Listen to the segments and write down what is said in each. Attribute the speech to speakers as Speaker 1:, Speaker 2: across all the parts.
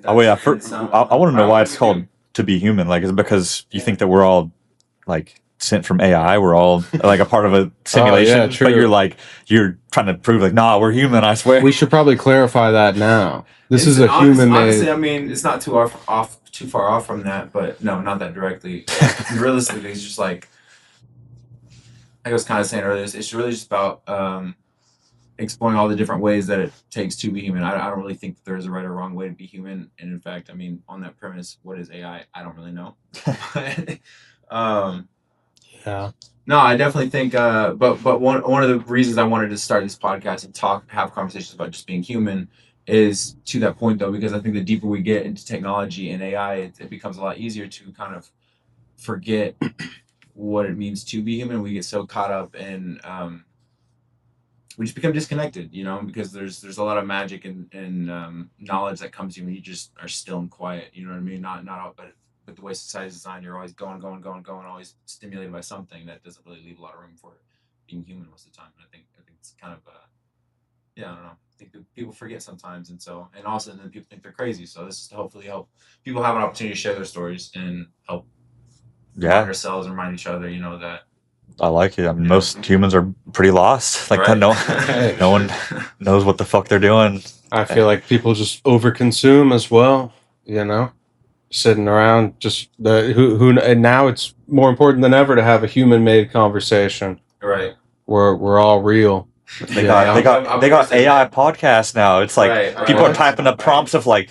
Speaker 1: Oh yeah, I want to know why it's called To Be Human. Like, is it because you think that we're all like sent from AI? We're all like a part of a simulation,
Speaker 2: yeah, true.
Speaker 1: but you're trying to prove like, nah, we're human. I swear.
Speaker 2: We should probably clarify that now. This is a human made.
Speaker 3: Honestly, I mean, it's not too far off from that, but no, not that directly. Realistically, it's just like I was kind of saying earlier. It's really just about exploring all the different ways that it takes to be human. I don't really think that there's a right or wrong way to be human. And in fact, I mean, on that premise, what is AI? I don't really know.
Speaker 2: Yeah.
Speaker 3: No, I definitely think. But one of the reasons I wanted to start this podcast and have conversations about just being human is to that point though, because I think the deeper we get into technology and AI, it becomes a lot easier to kind of forget what it means to be human. We get so caught up in. We just become disconnected, because there's a lot of magic and knowledge that comes to you when you just are still and quiet. You know what I mean? Not all, but the way society's designed, you're always going, always stimulated by something that doesn't really leave a lot of room for being human most of the time. And I think it's kind of I don't know. I think that people forget sometimes, and also then people think they're crazy. So this is to hopefully help people have an opportunity to share their stories and help remind ourselves and remind each other, that.
Speaker 1: I like it. I mean, most humans are pretty lost. Like,
Speaker 3: right.
Speaker 1: no one knows what the fuck they're doing.
Speaker 2: I feel like people just overconsume as well. Sitting around, just and now it's more important than ever to have a human-made conversation.
Speaker 3: Right.
Speaker 2: We're all real.
Speaker 1: They got AI podcasts now. It's like people are typing up prompts of like,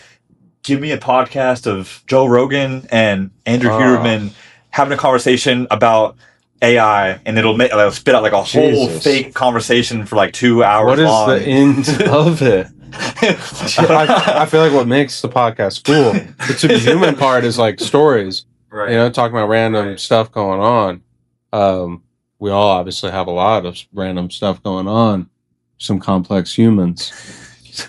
Speaker 1: give me a podcast of Joe Rogan and Andrew Huberman having a conversation about AI, and it'll spit out like a whole fake conversation for like 2 hours.
Speaker 2: What is
Speaker 1: long.
Speaker 2: the end of it? I feel like what makes the podcast cool, the To Be Human part is like stories,
Speaker 3: right?
Speaker 2: Talking about random stuff going on. We all obviously have a lot of random stuff going on. Some complex humans.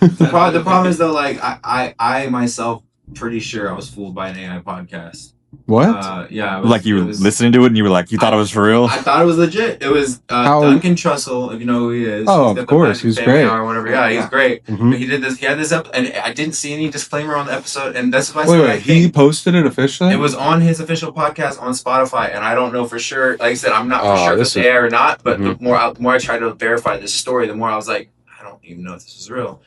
Speaker 3: The problem is though, like I myself pretty sure I was fooled by an AI podcast.
Speaker 2: What?
Speaker 3: Yeah.
Speaker 1: Like you were listening to it and you were like, you thought it was for real?
Speaker 3: I thought it was legit. It was Duncan Trussell, if you know who he is.
Speaker 2: Oh, of course. He's great.
Speaker 3: Or whatever. Yeah, he's great.
Speaker 2: Mm-hmm.
Speaker 3: But he had this episode, and I didn't see any disclaimer on the episode, and that's why I
Speaker 2: said he posted it officially?
Speaker 3: It was on his official podcast on Spotify, and I don't know for sure. Like I said, I'm not for sure if it's AI or not, but the more I tried to verify this story, the more I was like, I don't even know if this is real.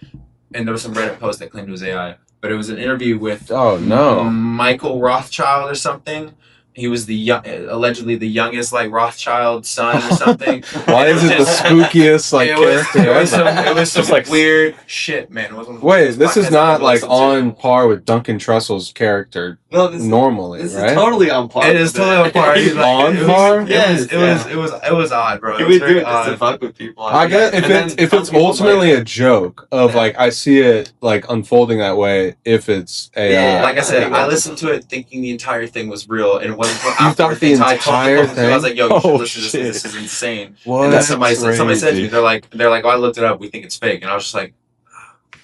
Speaker 3: And there was some Reddit post that claimed it was AI. But it was an interview with Michael Rothschild or something. He was allegedly the youngest Rothschild son or something.
Speaker 2: Why is it the spookiest character?
Speaker 3: It was some weird shit, man.
Speaker 2: Wait, this is not on par with Duncan Trussell's character normally,
Speaker 4: this
Speaker 2: right?
Speaker 4: Is totally on par.
Speaker 3: It is totally on par.
Speaker 2: On par?
Speaker 3: Yes, it was odd, bro.
Speaker 4: He would do it just to fuck with people.
Speaker 2: I guess if it's ultimately a joke of I see it unfolding that way if it's AI.
Speaker 3: Yeah, like I said, I listened to it thinking the entire thing was real, and it wasn't.
Speaker 2: You thought the entire thing?
Speaker 3: I was like, yo, you should listen to this. This is insane.
Speaker 2: What?
Speaker 3: And then somebody said to me, they're like, oh, I looked it up. We think it's fake. And I was just like,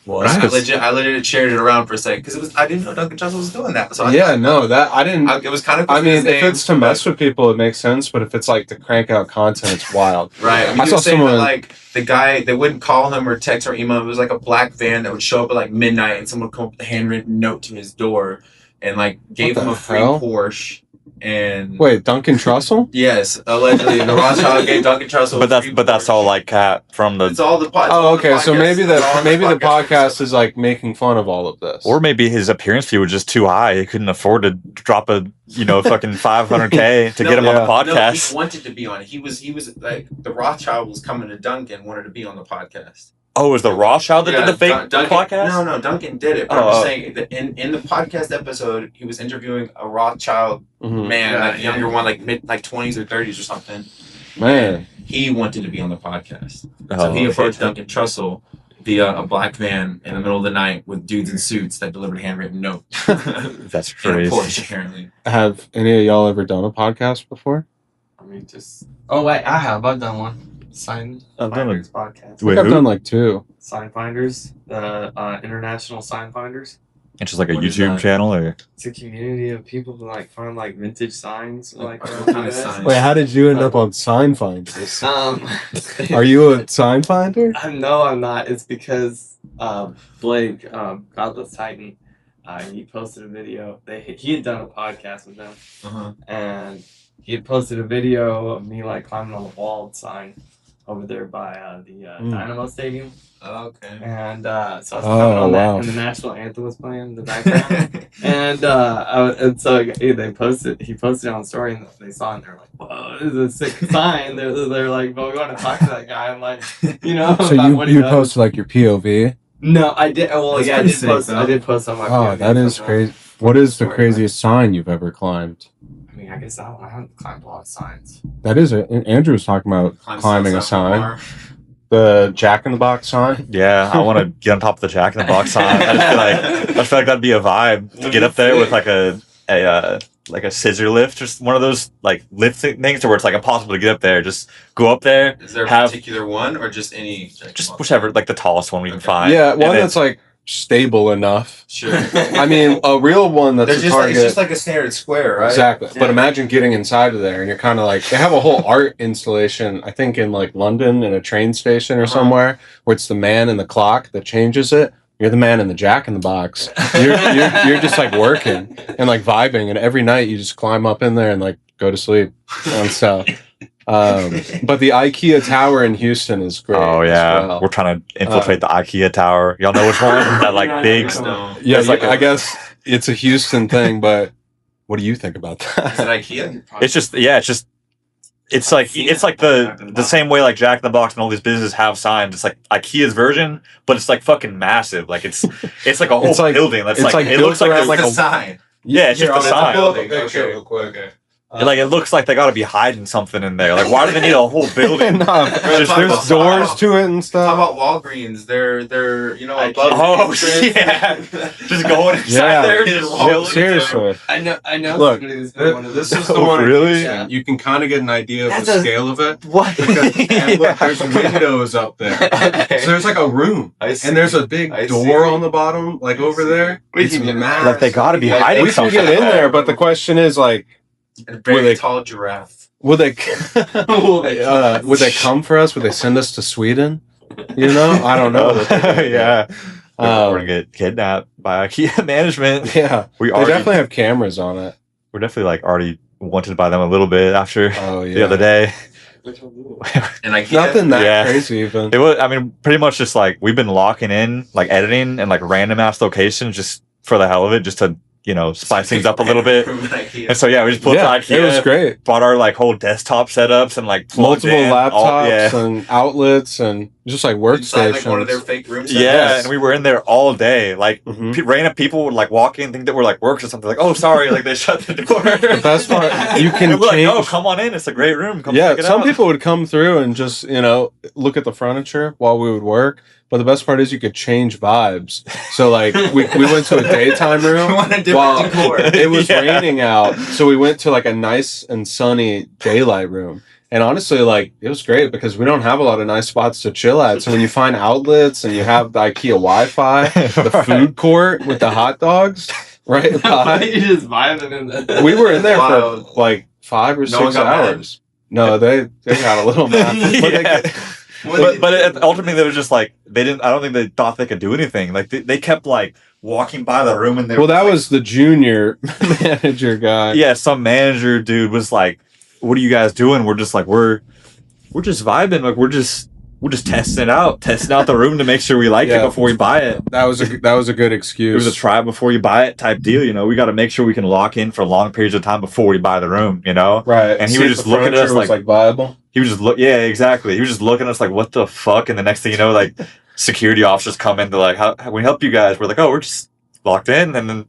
Speaker 3: what? I legit shared it around for a second because I didn't know Duncan Trussell was doing that. So I
Speaker 2: didn't.
Speaker 3: It was kind of.
Speaker 2: I mean, if it's to mess with people, it makes sense. But if it's to crank out content, it's wild.
Speaker 3: Right. I saw someone the guy. They wouldn't call him or text or email. It was a black van that would show up at midnight, and someone would come up with a handwritten note to his door, and gave him a free Porsche. And
Speaker 2: wait, Duncan Trussell?
Speaker 3: Yes, allegedly the Rothschild gave Duncan Trussell.
Speaker 1: But that's all cat from the.
Speaker 3: It's all the podcast.
Speaker 2: Oh, okay. So maybe the podcast is making fun of all of this,
Speaker 1: or maybe his appearance fee was just too high. He couldn't afford to drop a fucking $500K to get him on the podcast.
Speaker 3: No, he wanted to be on it. He was the Rothschild was coming to Duncan, wanted to be on the podcast.
Speaker 1: Oh, it was the Rothschild that did the fake podcast?
Speaker 3: No, Duncan did it. But I'm just saying that in the podcast episode, he was interviewing a Rothschild man, younger one, mid 20s or 30s or something.
Speaker 2: Man,
Speaker 3: he wanted to be on the podcast, so he approached Duncan Trussell via a black van in the middle of the night with dudes in suits that delivered handwritten notes.
Speaker 1: That's crazy.
Speaker 3: Porsche, apparently.
Speaker 2: Have any of y'all ever done a podcast before?
Speaker 4: I mean, I have. I've done one.
Speaker 1: I've done
Speaker 4: Finders podcast.
Speaker 2: I've done 2.
Speaker 4: Sign Finders, the International Sign Finders.
Speaker 1: It's just a YouTube channel, or
Speaker 4: it's a community of people who find vintage signs.
Speaker 3: What kind of signs?
Speaker 2: Wait, how did you end up on Sign Finders? Are you a sign finder?
Speaker 4: No, I'm not. It's because Blake, Godless Titan, he posted a video. He had done a podcast with them,
Speaker 3: Uh-huh.
Speaker 4: and he had posted a video of me like climbing on the wall sign over there by the Dynamo Stadium.
Speaker 3: Oh, okay.
Speaker 4: And so I was climbing on that, and the national anthem was playing in the background. and so they posted. He posted it on story, and they saw it, and they're like, "Whoa, this is a sick sign." They're like, "Well, we want to talk to that guy." I'm like,
Speaker 2: So you posted like your POV.
Speaker 4: No, I did. Well,
Speaker 3: That's
Speaker 4: yeah, I did post on my.
Speaker 2: Oh, that is crazy. What is the craziest sign you've ever climbed?
Speaker 4: I mean, I guess I haven't climbed a lot of signs.
Speaker 2: That is it. Andrew was talking about climbing a sign. The Jack in the Box sign.
Speaker 1: Yeah, I want to get on top of the Jack in the Box sign. I just feel like that'd be a vibe to get up there with like a scissor lift, just one of those like lift things where it's like impossible to get up there. Just go up there.
Speaker 3: Is there a particular one or just any?
Speaker 1: Just whichever, like the tallest one we can find.
Speaker 2: Yeah, one that's like stable enough.
Speaker 3: Sure.
Speaker 2: I mean, a real one that's a target.
Speaker 3: It's just like a standard square, right?
Speaker 2: Exactly.
Speaker 4: Yeah.
Speaker 2: But imagine getting inside of there and you're kind of like, they have a whole art installation, I think in like London in a train station or somewhere, where it's the man in the clock that changes it. You're the man in the Jack in the Box. You're just like working and like vibing, and every night you just climb up in there and like go to sleep and stuff. But the IKEA tower in Houston is great.
Speaker 1: Oh yeah,
Speaker 2: well.
Speaker 1: we're trying to infiltrate the IKEA tower. Y'all know which one? That like big.
Speaker 2: Yeah,
Speaker 1: it's like
Speaker 2: I guess it's a Houston thing, but what do you think about
Speaker 3: Is it
Speaker 2: that?
Speaker 3: IKEA?
Speaker 1: It's like the same way like Jack in the Box and all these businesses have signs. It's like IKEA's version, but it's like fucking massive. Like it's like a whole
Speaker 2: It's like-
Speaker 1: building. That's
Speaker 2: it's
Speaker 1: like
Speaker 2: like
Speaker 1: it looks
Speaker 2: built
Speaker 1: like
Speaker 2: around
Speaker 1: there's
Speaker 3: Like
Speaker 1: like
Speaker 3: a sign.
Speaker 1: yeah, it's just a sign.
Speaker 3: Okay, real quick. Okay.
Speaker 1: Like it looks like they got to be hiding something in there. Like why do they need a whole building?
Speaker 2: No, there's doors to it and
Speaker 3: How
Speaker 2: stuff.
Speaker 3: about Walgreens? They're above.
Speaker 1: Oh,
Speaker 3: the entrance.
Speaker 1: yeah. Just going inside
Speaker 2: Yeah.
Speaker 1: there. And just rolling
Speaker 2: Seriously.
Speaker 4: I know.
Speaker 2: Look,
Speaker 4: somebody who's been one of
Speaker 2: this
Speaker 4: those.
Speaker 2: is the one.
Speaker 1: Really?
Speaker 2: Yeah. You can kind of get an idea of
Speaker 1: That's
Speaker 2: the
Speaker 1: a-
Speaker 2: scale of it.
Speaker 1: What?
Speaker 2: And look, there's windows up there.
Speaker 4: Okay.
Speaker 2: So there's like a room,
Speaker 4: I see.
Speaker 2: and there's a big
Speaker 4: I
Speaker 2: door
Speaker 4: see.
Speaker 2: on the bottom, like over there.
Speaker 4: We
Speaker 2: It's
Speaker 4: can get
Speaker 2: massive.
Speaker 1: Like they got to be hiding
Speaker 2: We can
Speaker 1: something.
Speaker 2: get in there, but the question is like,
Speaker 3: A
Speaker 2: Were
Speaker 3: very
Speaker 2: they-
Speaker 3: tall giraffe.
Speaker 2: would they come for us? Would they send us to Sweden? You know, I don't know.
Speaker 1: Yeah. We're
Speaker 2: Um,
Speaker 1: gonna get kidnapped by IKEA management.
Speaker 2: yeah,
Speaker 1: We
Speaker 2: they
Speaker 1: already,
Speaker 2: definitely have cameras on it.
Speaker 1: we're definitely like already wanted by them a little bit after
Speaker 2: Oh yeah,
Speaker 1: the other day.
Speaker 3: And IKEA.
Speaker 2: Nothing that
Speaker 1: Yeah.
Speaker 2: crazy even.
Speaker 1: It was, I mean, pretty much just like we've been locking in like editing and like random ass locations just for the hell of it, just to spice things up a little bit. And so yeah, we just pulled
Speaker 2: Yeah,
Speaker 1: to IKEA.
Speaker 2: it was great.
Speaker 1: Bought our like whole desktop setups and like plugged
Speaker 2: Multiple
Speaker 1: in
Speaker 2: laptops and outlets and just like
Speaker 3: Inside
Speaker 2: workstations.
Speaker 3: like one of their fake rooms.
Speaker 1: Yeah,
Speaker 2: Yes.
Speaker 1: and we were in there all day. Like
Speaker 2: Mhm.
Speaker 1: random people would like walk in, think that we're like works or something. Like, oh, sorry, like they shut the door.
Speaker 2: The best part, you can
Speaker 1: And we're like, no,
Speaker 2: change-
Speaker 1: come on in. It's a great room. Come
Speaker 2: Yeah,
Speaker 1: check it
Speaker 2: some
Speaker 1: out.
Speaker 2: people would come through and just look at the furniture while we would work. But the best part is you could change vibes. So like we went to a daytime
Speaker 3: You
Speaker 2: room.
Speaker 3: want a different
Speaker 2: While
Speaker 3: decor.
Speaker 2: it was
Speaker 1: Yeah.
Speaker 2: raining out, so we went to like a nice and sunny daylight room. And honestly, like it was great because we don't have a lot of nice spots to chill at. So when you find outlets and you have the IKEA Wi-Fi, the food court with the hot dogs right by,
Speaker 4: You just vibing in the.
Speaker 2: we were in there
Speaker 3: Wow.
Speaker 2: for like 5 or
Speaker 3: No one
Speaker 2: 6
Speaker 3: got mad?
Speaker 2: hours. No, they got a little mad. But
Speaker 1: Yeah. But ultimately, they were just like they didn't. I don't think they thought they could do anything. Like they kept like walking by the room and they.
Speaker 2: well,
Speaker 1: were,
Speaker 2: that
Speaker 1: like,
Speaker 2: was the junior manager guy.
Speaker 1: yeah. Some manager dude was like, "What are you guys doing?" We're just like we're just vibing. Like we're just testing out the room to make sure we like
Speaker 2: Yeah.
Speaker 1: it before we buy it.
Speaker 2: That was a good
Speaker 1: It
Speaker 2: excuse.
Speaker 1: was a try before you buy it type deal. We got to make sure we can lock in for long periods of time before we buy the room.
Speaker 2: Right,
Speaker 1: And he
Speaker 2: see
Speaker 1: was
Speaker 2: if
Speaker 1: just
Speaker 2: the
Speaker 1: looking at us
Speaker 2: furniture was,
Speaker 1: like-
Speaker 2: viable.
Speaker 1: He was just yeah, exactly. He was just looking at us like, what the fuck? And the next thing you know, like security officers come in. They're like, how can we help you guys? We're like, oh, we're just locked in. And then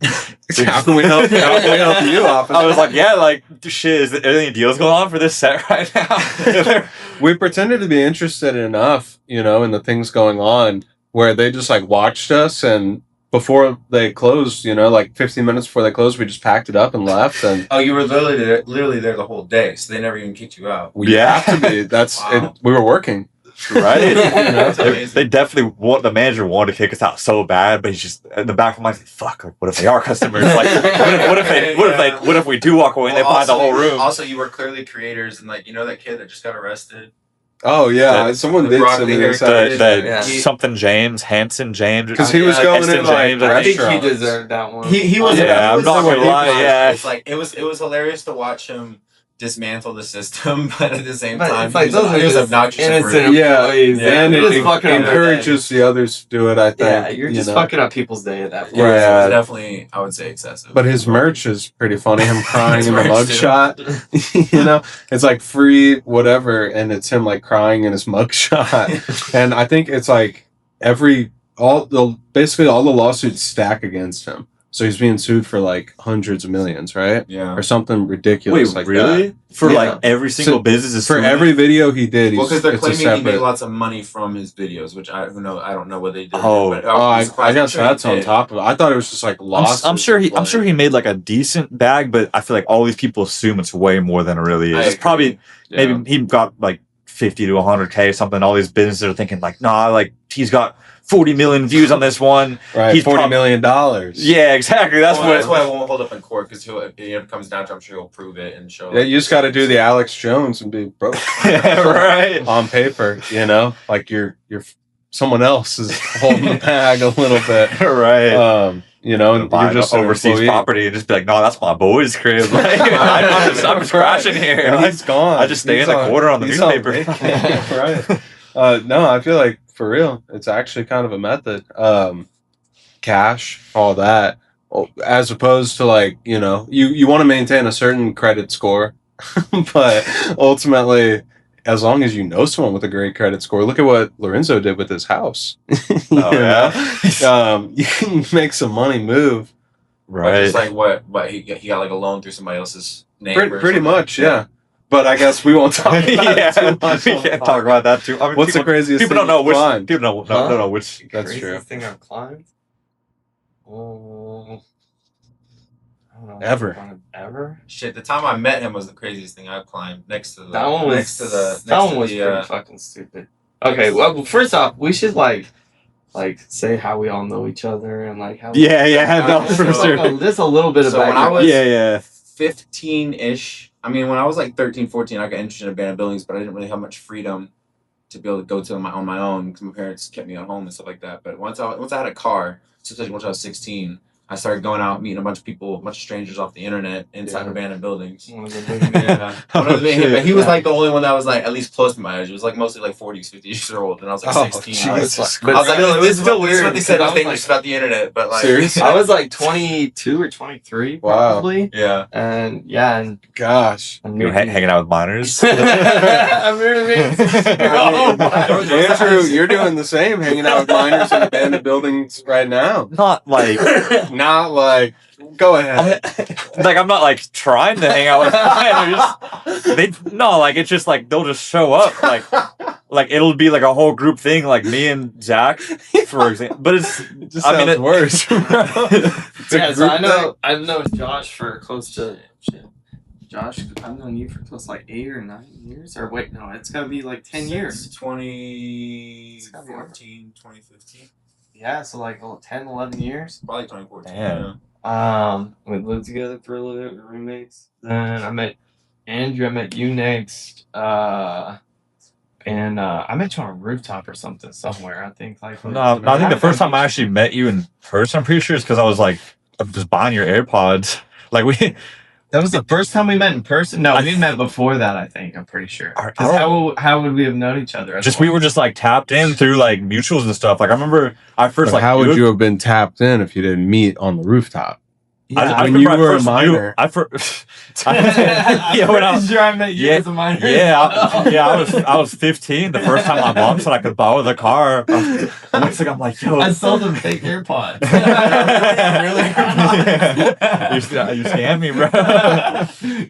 Speaker 2: How can we help? How can we help you, officer?
Speaker 1: I was like, yeah, like shit. Is there any deals going on for this set right now?
Speaker 2: We pretended to be interested enough, in the things going on, where they just like watched us, and before they closed, like 15 minutes before they closed, we just packed it up and left. And
Speaker 3: Oh, you were literally there the whole day, so they never even kicked you out.
Speaker 2: we
Speaker 1: Yeah.
Speaker 2: have to be. That's
Speaker 3: Wow.
Speaker 2: it. We were working.
Speaker 1: Right?
Speaker 3: That's
Speaker 1: they,
Speaker 3: amazing.
Speaker 1: they definitely the manager wanted to kick us out so bad, but he's just in the back of my mind, fuck. Like, what if they are customers? Like, what if we do walk away and they
Speaker 3: Well,
Speaker 1: buy the whole room?
Speaker 3: Also, you were clearly creators, and like that kid that just got arrested.
Speaker 2: Oh yeah, someone did send me this.
Speaker 1: Something James, Hanson James,
Speaker 2: because he was going in like
Speaker 4: I think he deserved that one.
Speaker 3: He was.
Speaker 1: Yeah, I'm not gonna lie. Yeah,
Speaker 3: it's like it was hilarious to watch him dismantle the system, but at the same time,
Speaker 4: it's like those
Speaker 3: he was obnoxious.
Speaker 4: Innocent employees.
Speaker 2: And it encourages the others to do it. I think.
Speaker 4: Yeah, you're just fucking up people's day at that point.
Speaker 3: Yeah, definitely, I would say excessive.
Speaker 2: But his merch is pretty funny. Him crying in the mugshot. It's like free whatever, and it's him like crying in his mugshot. And I think it's like basically all the lawsuits stack against him. So he's being sued for like hundreds of millions, right?
Speaker 3: Yeah.
Speaker 2: Or something ridiculous.
Speaker 1: Wait,
Speaker 2: like
Speaker 1: really?
Speaker 2: that.
Speaker 1: For like every single business is
Speaker 2: for every video he did.
Speaker 3: Well, because they're claiming he made lots of money from his videos, which I don't know what they did.
Speaker 2: But I guess that's on top of it. I thought it was just like losses.
Speaker 1: I'm sure he made like a decent bag, but I feel like all these people assume it's way more than it really is. It's probably maybe he got like 50 to 100K or something. All these businesses are thinking like, nah, like he's got 40 million views on this one.
Speaker 2: Right, he's $40 million.
Speaker 1: Yeah, exactly. That's why
Speaker 3: it won't hold up in court, because if it comes down to, I'm sure he'll prove it and show.
Speaker 2: Yeah, you just got to do the Alex Jones and be broke.
Speaker 1: Right.
Speaker 2: On paper, like you're someone else is holding the bag a little bit.
Speaker 1: Right.
Speaker 2: You're just
Speaker 1: overseas property and just be like, no, that's my boy's crib. Like, I'm just crashing here.
Speaker 2: And he's gone.
Speaker 1: I just stay in the corner on the newspaper.
Speaker 2: Right. No, I feel like for real, it's actually kind of a method. Cash, all that, as opposed to like, you want to maintain a certain credit score, but ultimately, as long as you know someone with a great credit score, look at what Lorenzo did with his house. You can make some money move.
Speaker 3: Right. It's like what he got like a loan through somebody else's name.
Speaker 2: Pretty much, yeah. But I guess we won't talk about it too much.
Speaker 1: We can't talk about that too. I mean,
Speaker 2: what's the craziest
Speaker 1: people
Speaker 2: thing
Speaker 1: don't know which
Speaker 2: climbed?
Speaker 1: People don't know which.
Speaker 2: That's true.
Speaker 4: Thing I've climbed? Oh, I don't know. Ever?
Speaker 3: Shit, the time I met him was the craziest thing I've climbed. Next to the
Speaker 4: that one was pretty fucking stupid. Okay, well, first off, we should like say how we all know each other and like how.
Speaker 1: No, for sure.
Speaker 4: Just a little bit of
Speaker 3: when I was 15-ish. I mean, when I was like 13, 14, I got interested in abandoned buildings, but I didn't really have much freedom to be able to go to them on my own because my parents kept me at home and stuff like that. But once I had a car, especially once I was 16, I started going out, meeting a bunch of people, a bunch of strangers off the internet inside abandoned buildings. But he was like the only one that was like at least close to my age. It was like mostly like 40s, 50 years old, and I was like 16. I was like, it was still weird. This is what they said was dangerous about the internet, but like
Speaker 2: seriously?
Speaker 4: I was like 22 or 23 probably.
Speaker 2: Wow.
Speaker 4: And
Speaker 2: gosh,
Speaker 1: you were hanging out with minors.
Speaker 2: Andrew, you're doing the same, hanging out with minors in abandoned buildings right now.
Speaker 1: Not like.
Speaker 2: Go ahead.
Speaker 1: I'm not like trying to hang out with minors. It's just like they'll just show up. Like it'll be like a whole group thing, like me and Zach, for example. But it just sounds worse.
Speaker 4: So I know Josh for close to Josh, I've known you for close to like 8 or 9 years. Or wait, no, it's gotta be like 10 years.
Speaker 3: 2014, 2015.
Speaker 4: Yeah, so like 10, 11 years.
Speaker 3: Probably 2014.
Speaker 1: Yeah.
Speaker 4: We lived together for a little bit, roommates. Then I met Andrew. I met you next. And I met you on a rooftop or something somewhere. I think I think
Speaker 1: the first time I actually met you in person, I'm pretty sure, is because I was like just buying your AirPods.
Speaker 4: That was the first time we met in person? No, we met before that, I think. I'm pretty sure. How would we have known each other?
Speaker 1: We were just like tapped in through like mutuals and stuff. Like I remember I first
Speaker 2: how would you have been tapped in if you didn't meet on the rooftop?
Speaker 1: Yeah,
Speaker 2: when you were a minor.
Speaker 1: I
Speaker 4: met you as a minor.
Speaker 1: I was 15 the first time my mom said I could borrow the car. I'm like, yo,
Speaker 4: I sold them fake AirPods.
Speaker 1: Really? You scammed me, bro.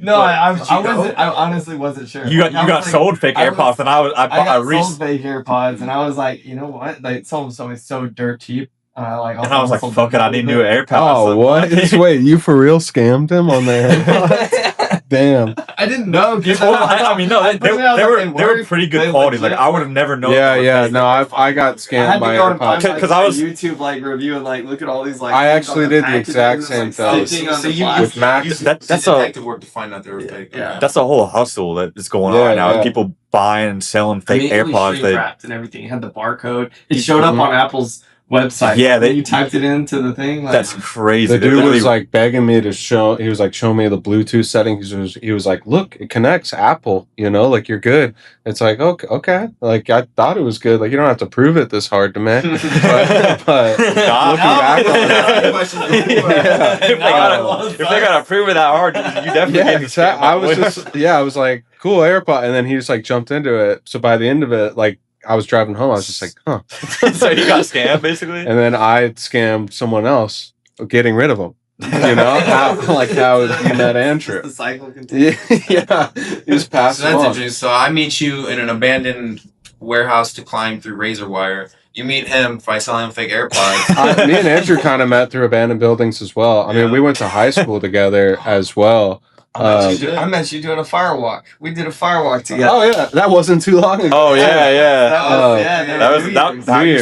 Speaker 4: No, I honestly wasn't sure.
Speaker 1: You got sold fake AirPods, and I
Speaker 4: sold fake AirPods, and I was like, you know what? Like, sold them so dirt cheap.
Speaker 1: And I was like, fuck it, I need new AirPods.
Speaker 2: Oh, what? Wait, you for real scammed him on the AirPods? damn.
Speaker 4: I didn't know.
Speaker 1: I mean, no, they were pretty good quality. Like I would have never known.
Speaker 2: Yeah. No, I got scammed by AirPods
Speaker 4: because I was YouTube like review and like look at all these like.
Speaker 2: I actually did the exact same thing with Mac.
Speaker 3: That's detective work to find out they were fake.
Speaker 1: Yeah, that's a whole hustle that is going on now.
Speaker 2: Yeah.
Speaker 1: People buying and selling fake AirPods.
Speaker 4: They wrapped and everything. It had the barcode. It showed up on Apple's website.
Speaker 1: Yeah,
Speaker 4: you typed it into the thing. Like,
Speaker 1: that's crazy.
Speaker 2: The dude was like begging me to show. He was like, show me the Bluetooth settings. He was like, look, it connects Apple. You know, like you're good. It's like okay. Like I thought it was good. Like you don't have to prove it this hard to me. but looking back on it,
Speaker 1: if they gotta prove it that hard, you definitely
Speaker 2: I was like, cool AirPod, and then he just like jumped into it. So by the end of it, like. I was driving home. I was just like, huh.
Speaker 1: So you got scammed, basically?
Speaker 2: And then I scammed someone else, getting rid of them. You know? how you met Andrew.
Speaker 4: The cycle continues.
Speaker 2: Yeah. You just pass
Speaker 3: so that's interesting. So I meet you in an abandoned warehouse to climb through razor wire. You meet him by selling him fake AirPods.
Speaker 2: Me and Andrew kind of met through abandoned buildings as well. I mean, we went to high school together as well.
Speaker 4: I met you doing a firewalk. We did a firewalk together.
Speaker 2: Oh yeah, that wasn't too long ago.
Speaker 1: Oh yeah.
Speaker 2: That
Speaker 1: was how you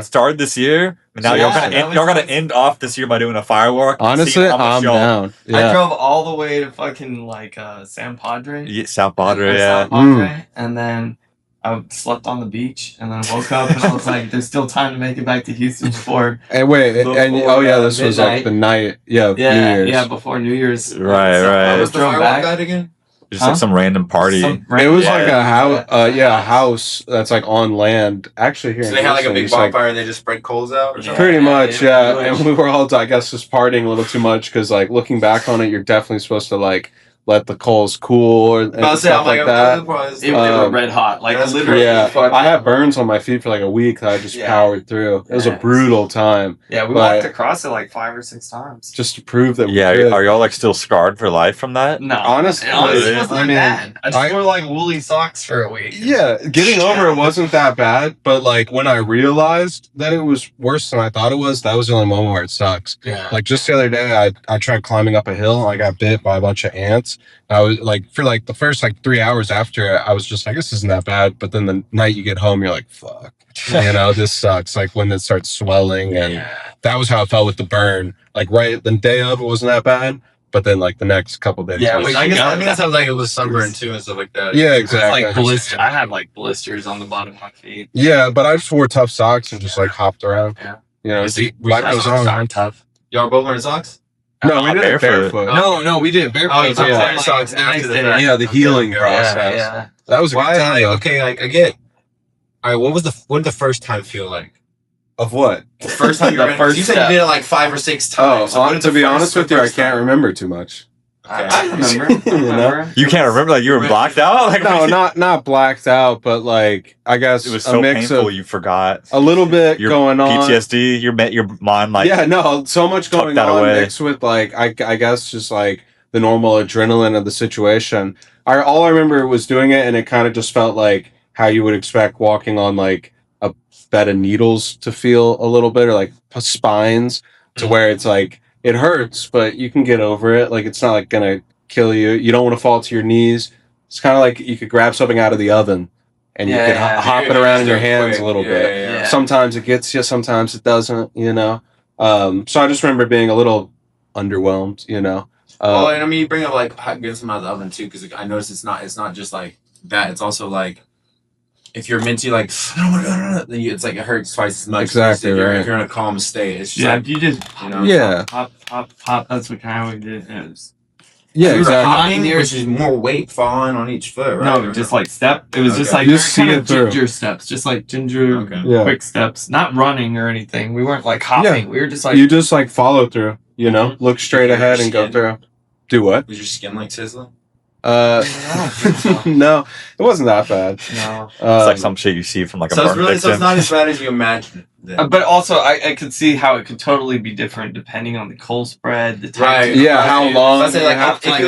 Speaker 1: started this year. Now you're gonna end off this year by doing a firework.
Speaker 2: Honestly, I'm down.
Speaker 4: Yeah. I drove all the way to fucking like San Padre.
Speaker 1: Yeah, San Padre,
Speaker 4: and then I slept on the beach, and then I woke up and I was like, "There's still time to make it back to Houston before."
Speaker 2: And this was like the night, New Year's.
Speaker 4: Yeah, before New Year's.
Speaker 1: Right.
Speaker 3: What's the firework guide again?
Speaker 1: Just like some random party.
Speaker 2: It was like a house, a house that's like on land. Actually, here.
Speaker 3: So they had like a big bonfire and they just spread coals out.
Speaker 2: Pretty much, yeah. And we were all, I guess, just partying a little too much because, like, looking back on it, you're definitely supposed to like let the coals cool and stuff like that.
Speaker 4: They were red hot, like literally.
Speaker 2: Yeah, I had burns on my feet for like a week that I just powered through. It was a brutal time.
Speaker 4: Yeah, we walked across it like 5 or 6 times
Speaker 2: just to prove that.
Speaker 1: Are y'all like still scarred for life from that?
Speaker 4: No,
Speaker 2: honestly,
Speaker 4: it wasn't bad. I just wore like woolly socks for a week.
Speaker 2: Yeah, getting over it wasn't that bad, but like when I realized that it was worse than I thought it was, that was the only moment where it sucks.
Speaker 4: Yeah,
Speaker 2: like just the other day, I tried climbing up a hill and I got bit by a bunch of ants. I was like, for like the first like 3 hours after, I was just like, this isn't that bad. But then the night you get home, you're like, fuck, this sucks. Like when it starts swelling, and that was how it felt with the burn. Like right the day of, it wasn't that bad. But then like the next couple days,
Speaker 3: I guess sounds like it was sunburn too and stuff like that.
Speaker 2: Yeah, exactly.
Speaker 4: Like blisters. I had like blisters on the bottom of my feet.
Speaker 2: Yeah, but I just wore tough socks and just like hopped around.
Speaker 4: Yeah,
Speaker 2: life goes on.
Speaker 4: Tough.
Speaker 3: Y'all both wearing socks?
Speaker 2: No, we did it barefoot.
Speaker 4: No, we did barefoot.
Speaker 3: Oh, you took socks after that.
Speaker 2: Yeah, the healing process.
Speaker 4: Yeah.
Speaker 2: That was a good time.
Speaker 3: Okay, like I get. All right, what did the first time feel like?
Speaker 2: Of what?
Speaker 3: The first time you said you did it like 5 or 6 times.
Speaker 2: Oh, to be honest with you, I can't remember too much.
Speaker 3: Okay.
Speaker 4: I remember.
Speaker 1: You can't remember? Like you were blacked out? Like,
Speaker 2: no, not blacked out, but like I guess
Speaker 1: it was so painful you forgot.
Speaker 2: A little bit going on.
Speaker 1: PTSD. Your mind like
Speaker 2: so much going on mixed with like I guess just like the normal adrenaline of the situation. All I remember was doing it, and it kind of just felt like how you would expect walking on like a bed of needles to feel a little bit, or like spines, to where it's like. It hurts, but you can get over it. Like, it's not like gonna kill you. You don't want to fall to your knees. It's kind of like you could grab something out of the oven and you could hop it around in your hands a little bit.
Speaker 4: Yeah.
Speaker 2: Sometimes it gets you, sometimes it doesn't, So I just remember being a little underwhelmed,
Speaker 3: Well, and I mean, you bring up like getting some out of the oven too, because I noticed it's not just like that. It's also like if you're mentally like then it's like it hurts twice as much.
Speaker 2: Exactly.
Speaker 3: If you're in a calm state, it's just like,
Speaker 4: you just pop. That's what kind of we did.
Speaker 3: Exactly. Which is more weight falling on each foot, right?
Speaker 4: No, just like step. It was just like
Speaker 2: see it through.
Speaker 4: Ginger steps, just like ginger quick steps. Not running or anything. We weren't like hopping.
Speaker 2: Yeah.
Speaker 4: We were just like
Speaker 2: you just like follow through. Look straight ahead and go through. Do what?
Speaker 3: Was your skin like sizzling?
Speaker 2: No, it wasn't that bad.
Speaker 4: No,
Speaker 1: it's like some shit you see from like a burn victim.
Speaker 3: So it's not as bad as you imagine.
Speaker 4: But also, I could see how it could totally be different depending on the coal spread, the time.
Speaker 2: Right. Yeah. How long?
Speaker 3: If you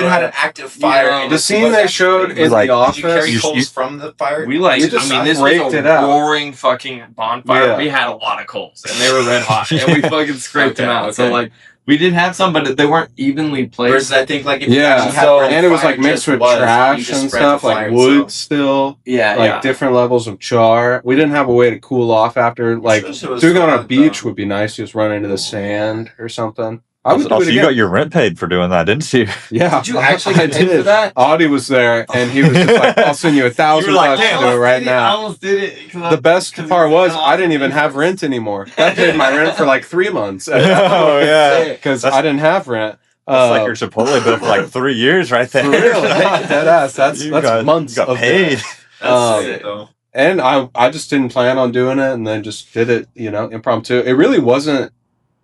Speaker 3: had an active fire,
Speaker 2: the scene they showed in the office.
Speaker 3: Did you carry coals from the fire?
Speaker 4: We this was a roaring fucking bonfire. Yeah. We had a lot of coals, and they were red hot, and we fucking scraped them out. So like. We did have some, but they weren't evenly placed.
Speaker 3: Versus, I think, like, if
Speaker 2: and it was like mixed with trash and stuff, like wood still.
Speaker 4: Yeah,
Speaker 2: like different levels of char. We didn't have a way to cool off after, like, doing it on a beach would be nice. Just run into the sand or something. I would do it again.
Speaker 1: You got your rent paid for doing that, didn't you?
Speaker 2: Yeah.
Speaker 3: Did you actually get paid for that?
Speaker 2: Audie was there, and he was just like, I'll send you $1,000 to do it right now.
Speaker 4: I almost did it.
Speaker 2: The best part was I didn't even have rent anymore. I paid my rent for like 3 months.
Speaker 1: Oh, yeah.
Speaker 2: Because I didn't have rent.
Speaker 1: That's like your Chipotle bill for like 3 years right there.
Speaker 2: For real. Deadass. That's months
Speaker 1: got
Speaker 2: of
Speaker 1: paid.
Speaker 3: That's it, though.
Speaker 2: And I just didn't plan on doing it, and then just did it, impromptu. It really wasn't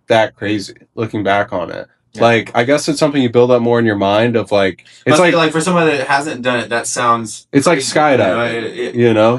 Speaker 2: that crazy looking back on it. Yeah. Like, I guess it's something you build up more in your mind of like, it's
Speaker 3: like for someone that hasn't done it, that sounds.
Speaker 2: It's like skydiving,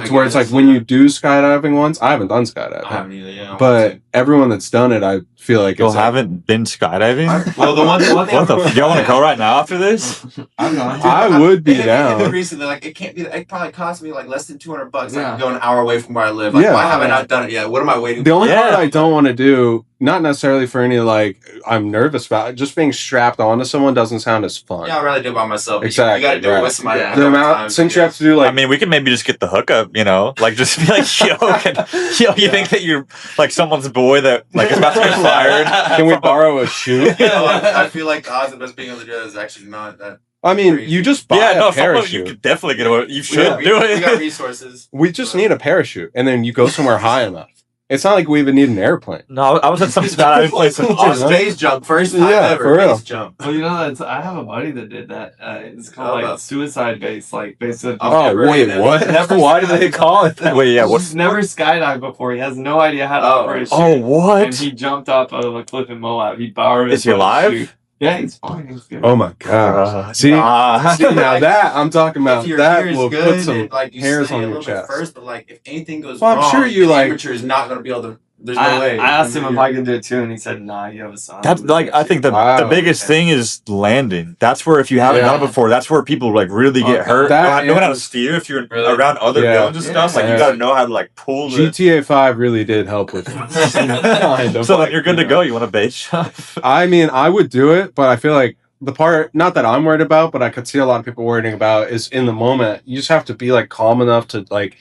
Speaker 2: to where it's like when you do skydiving once. I haven't done skydiving.
Speaker 3: I haven't either. Yeah.
Speaker 2: But everyone that's done it, I feel like
Speaker 1: you haven't been skydiving.
Speaker 3: Well, the one thing.
Speaker 1: Do y'all want to go right now after this?
Speaker 2: I would be down.
Speaker 3: Recently, like, it can't be. It probably cost me like less than $200. Like, go an hour away from where I live. Like, why haven't I done it yet? What am I waiting?
Speaker 2: The only part I don't want to do. Not necessarily for any, like, I'm nervous about it. Just being strapped onto someone doesn't sound as fun.
Speaker 3: Yeah, I'd rather do it by myself.
Speaker 2: Exactly.
Speaker 3: You gotta do it with somebody.
Speaker 2: The amount, since you have to do, like...
Speaker 1: I mean, we can maybe just get the hookup, Like, just be like, you think that you're, like, someone's boy that, like, is about to get fired?
Speaker 2: Can we borrow a shoe?
Speaker 3: I feel like the odds of us being able to do that is actually not that...
Speaker 2: I mean, you just buy a parachute.
Speaker 1: You could definitely get away. You should do it.
Speaker 3: We got resources.
Speaker 2: We just need a parachute, and then you go somewhere high enough. It's not like we even need an airplane.
Speaker 1: No, I was at some skydiving place.
Speaker 3: Space jump, first time ever.
Speaker 2: For real.
Speaker 3: Space jump.
Speaker 4: Well, I have a buddy that did that. It's called like suicide base, like basically.
Speaker 2: Oh wait, what?
Speaker 1: Why do they call it that? Wait, yeah.
Speaker 4: He's never skydived before. He has no idea how to operate.
Speaker 1: Oh, what?
Speaker 4: And he jumped off of a cliff in Moab. He borrowed.
Speaker 1: Is he alive?
Speaker 4: Yeah, he's fine. He's good.
Speaker 2: Oh my god! See, now that I'm talking about, that will put some hairs on your chest.
Speaker 3: First, but like if anything goes wrong,
Speaker 2: I'm sure you like
Speaker 3: amateur is not going to be able to. There's no way.
Speaker 4: I asked him if I could do it too, and he said, "Nah, you have a son."
Speaker 1: That's like I think the biggest thing is landing. That's where if you haven't done it before, that's where people like really get hurt. Knowing how to steer if you're around other villains and stuff. Like you got to know how to like pull.
Speaker 2: GTA 5 really did help with it.
Speaker 1: So like you're good to go. You want a base jump?
Speaker 2: I mean, I would do it, but I feel like the part not that I'm worried about, but I could see a lot of people worrying about is in the moment. You just have to be like calm enough to like.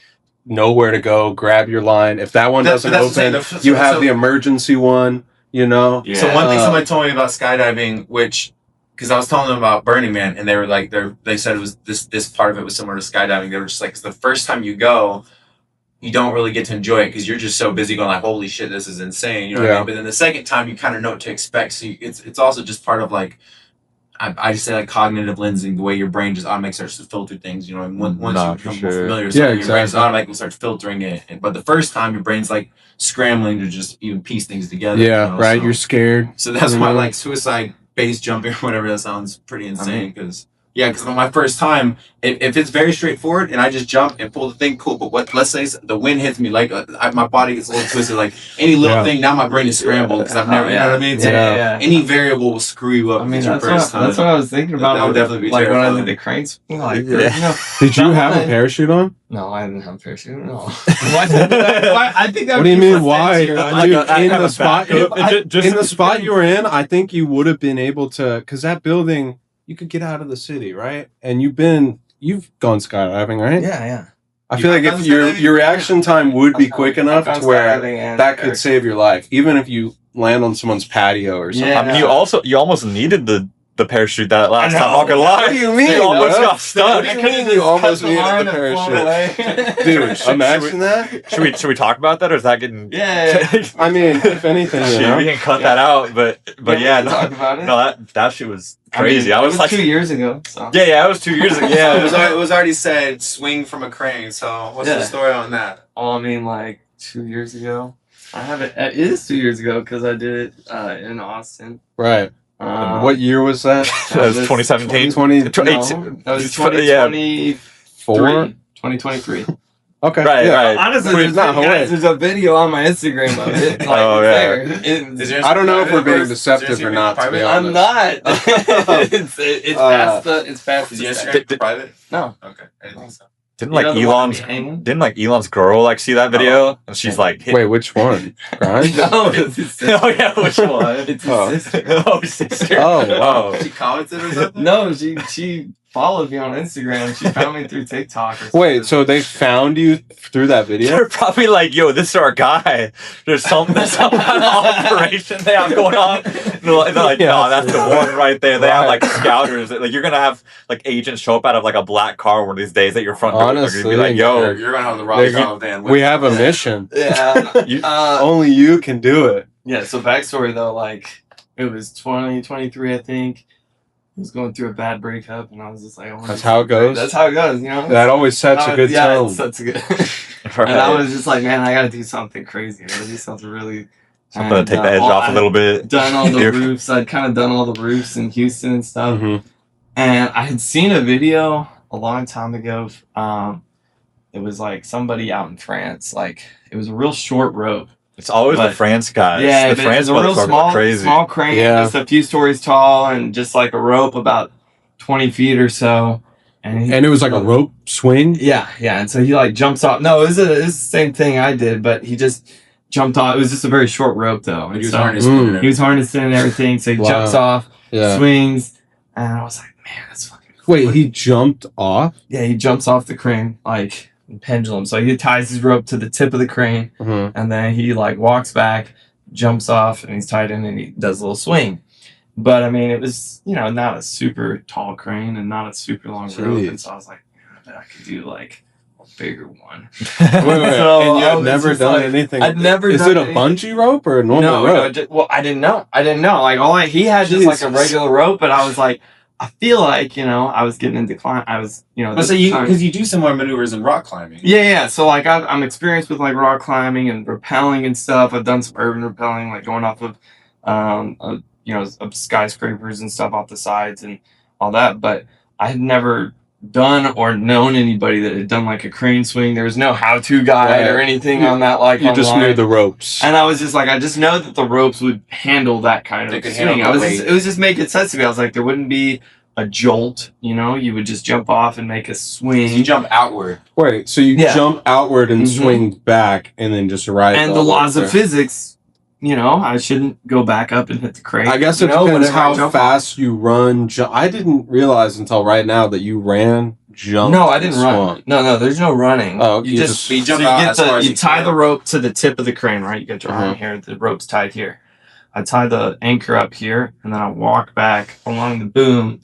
Speaker 2: Know where to go, grab your line. If that one doesn't open, you have the emergency one,
Speaker 3: Yeah. So one thing somebody told me about skydiving, because I was telling them about Burning Man, and they were like, they said it was this part of it was similar to skydiving. They were just like, 'cause the first time you go, you don't really get to enjoy it because you're just so busy going like, holy shit, this is insane. You know what I mean? But then the second time, you kind of know what to expect. So it's also just part of like, I just say like cognitive lensing, the way your brain just automatically starts to filter things. Once you become more familiar with something, your brain automatically starts filtering it. But the first time, your brain's like scrambling to just even piece things together.
Speaker 2: Yeah, right. So, you're scared.
Speaker 3: So that's why like suicide base jumping or whatever, that sounds pretty insane because. Yeah, because on my first time, if it's very straightforward and I just jump and pull the thing, cool. But let's say the wind hits me, like my body gets a little twisted, like any little thing, now my brain is scrambled because I've never, you know what I mean? So any variable will screw you up.
Speaker 4: I mean, that's what I was thinking about.
Speaker 3: That would definitely be
Speaker 4: like
Speaker 3: terrifying.
Speaker 4: when I did the cranes. Like,
Speaker 2: Did you have a parachute on?
Speaker 4: No, I didn't have a parachute. No. I think that.
Speaker 2: What do you mean? Why? In the spot you were in, I think you would have been able to, because that building. You could get out of the city, right? And you've gone skydiving, right?
Speaker 4: Yeah.
Speaker 2: I feel like if your reaction time would be quick enough to where that could save your life, even if you land on someone's patio or something.
Speaker 1: Yeah, I mean, you almost needed the parachute that last time. Not gonna lie.
Speaker 2: What do you mean?
Speaker 1: You almost got stuck.
Speaker 2: What do you mean you almost needed the parachute? Dude, imagine that.
Speaker 1: Should we talk about that, or is that getting?
Speaker 4: Yeah.
Speaker 2: I mean, if anything,
Speaker 1: we can cut that out. But
Speaker 4: talk about it.
Speaker 1: No, that shit was crazy. I was like
Speaker 4: 2 years ago. So.
Speaker 1: Yeah, it was 2 years ago.
Speaker 3: Yeah, it was already said swing from a crane. So what's the story on that?
Speaker 4: Oh, I mean, like 2 years ago. I have it. It is 2 years ago because I did it in Austin.
Speaker 2: Right. What year was that?
Speaker 1: That was 2017.
Speaker 4: That was 2024. 2023.
Speaker 2: Okay.
Speaker 1: Right.
Speaker 4: Honestly, there's a video on my Instagram of it. Like,
Speaker 2: I don't know if we're being deceptive or not. To be honest,
Speaker 4: I'm not. It's past the.
Speaker 3: Is your Instagram private?
Speaker 4: No.
Speaker 3: Okay. I didn't think so.
Speaker 1: Didn't Elon's girl like see that video? And she's like,
Speaker 2: wait, which one? Grimes?
Speaker 4: No, it's his sister.
Speaker 1: Oh yeah, which one?
Speaker 4: It's his sister.
Speaker 1: Oh, sister.
Speaker 2: Oh, wow.
Speaker 3: She commented or something?
Speaker 4: No, she followed me on Instagram. She found me through TikTok or something.
Speaker 2: Wait, so they found you through that video?
Speaker 1: They're probably like, yo, this is our guy. There's some kind of operation they have going on. They're like, no, that's the one right there. They have like scouters. Like you're gonna have like agents show up out of like a black car one of these days at your front door.
Speaker 2: Honestly,
Speaker 1: they're gonna be like, yo,
Speaker 3: you're gonna have the Rock van.
Speaker 2: We have a mission.
Speaker 4: Yeah.
Speaker 2: Only you can do it.
Speaker 4: Yeah, so backstory though, like it was 2023, I think. I was going through a bad breakup, and I was just like,
Speaker 2: that's how it goes.
Speaker 4: That's how it goes, you know.
Speaker 2: That always sets a good tone.
Speaker 4: Yeah, sets a good. And I was just like, man, I gotta do something crazy. I gotta do something really.
Speaker 1: Something to take the edge off a little bit.
Speaker 4: Done all the roofs. I'd kind of done all the roofs in Houston and stuff.
Speaker 2: Mm-hmm.
Speaker 4: And I had seen a video a long time ago. It was like somebody out in France. Like it was a real short rope.
Speaker 1: It's always the France guys.
Speaker 4: Yeah,
Speaker 1: the France
Speaker 4: a real small crane, just a few stories tall, and just like a rope about 20 feet or so. And
Speaker 2: it was like a rope swing?
Speaker 4: Yeah. And so he like jumps off. No, it was the same thing I did, but he just jumped off. It was just a very short rope though.
Speaker 3: He was harnessing.
Speaker 4: He was harnessing and everything. So he jumps off, swings, and I was like, man, that's fucking cool.
Speaker 2: Wait, he jumped off?
Speaker 4: Yeah, he jumps off the crane like pendulum. So he ties his rope to the tip of the crane, and then he like walks back, jumps off, and he's tied in, and he does a little swing. But I mean, it was not a super tall crane and not a super long rope, and so I was like, I bet I could do like a bigger one.
Speaker 2: Wait. So and you had never done anything.
Speaker 4: I'd never.
Speaker 2: Is it a bungee rope or a normal rope?
Speaker 4: No, I didn't know. Like he had just like a regular rope, but I was like, I feel like I was getting into climb. I was
Speaker 3: so because you do similar maneuvers in rock climbing.
Speaker 4: Yeah. So like I'm experienced with like rock climbing and rappelling and stuff. I've done some urban rappelling, like going off of of skyscrapers and stuff off the sides and all that. But I had never done or known anybody that had done like a crane swing. There was no how-to guide or anything on that. Like
Speaker 2: you just knew the ropes,
Speaker 4: and I was just like, I just know that the ropes would handle that kind of swing. It was just making sense to me. I was like, there wouldn't be a jolt. You would just jump off and make a swing.
Speaker 3: You jump outward.
Speaker 2: Wait, so you jump outward and swing back, and then just ride.
Speaker 4: And the laws of physics. I shouldn't go back up and hit the crane.
Speaker 2: I guess it depends how fast you run. I didn't realize until right now that you ran, jumped.
Speaker 4: No, I didn't run. No, there's no running.
Speaker 2: Oh,
Speaker 4: you jump out you tie the rope to the tip of the crane, right? You get your arm here, the rope's tied here. I tie the anchor up here, and then I walk back along the boom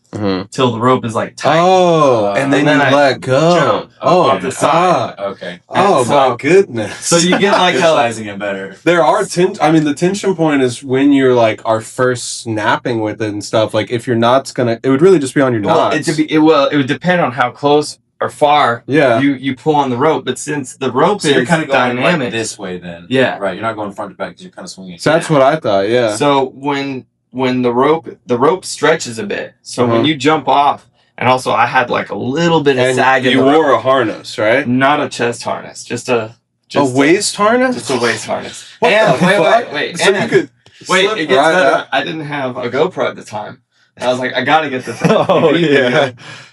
Speaker 4: till the rope is like tight.
Speaker 2: Oh, and then I let go.
Speaker 3: Off the side. Okay.
Speaker 2: Oh my goodness.
Speaker 4: So you get like
Speaker 3: visualizing it better.
Speaker 2: There are the tension point is when you're like are first snapping with it and stuff. Like if your knot's it would really just be on your knots.
Speaker 4: It would depend on how close or far you pull on the rope, but since the rope is
Speaker 3: kind of going
Speaker 4: dynamic
Speaker 3: like this way, then
Speaker 4: right,
Speaker 3: you're not going front to back because you're kind of swinging.
Speaker 2: So that's what I thought. Yeah.
Speaker 4: So when the rope stretches a bit, so when you jump off, and also I had like a little bit of sag.
Speaker 2: You wore a harness, right?
Speaker 4: Not a chest harness, just a
Speaker 2: waist harness.
Speaker 4: Just a waist harness.
Speaker 2: Wait.
Speaker 4: So you could wait. It gets better. I didn't have a GoPro at the time. I was like, I gotta get this.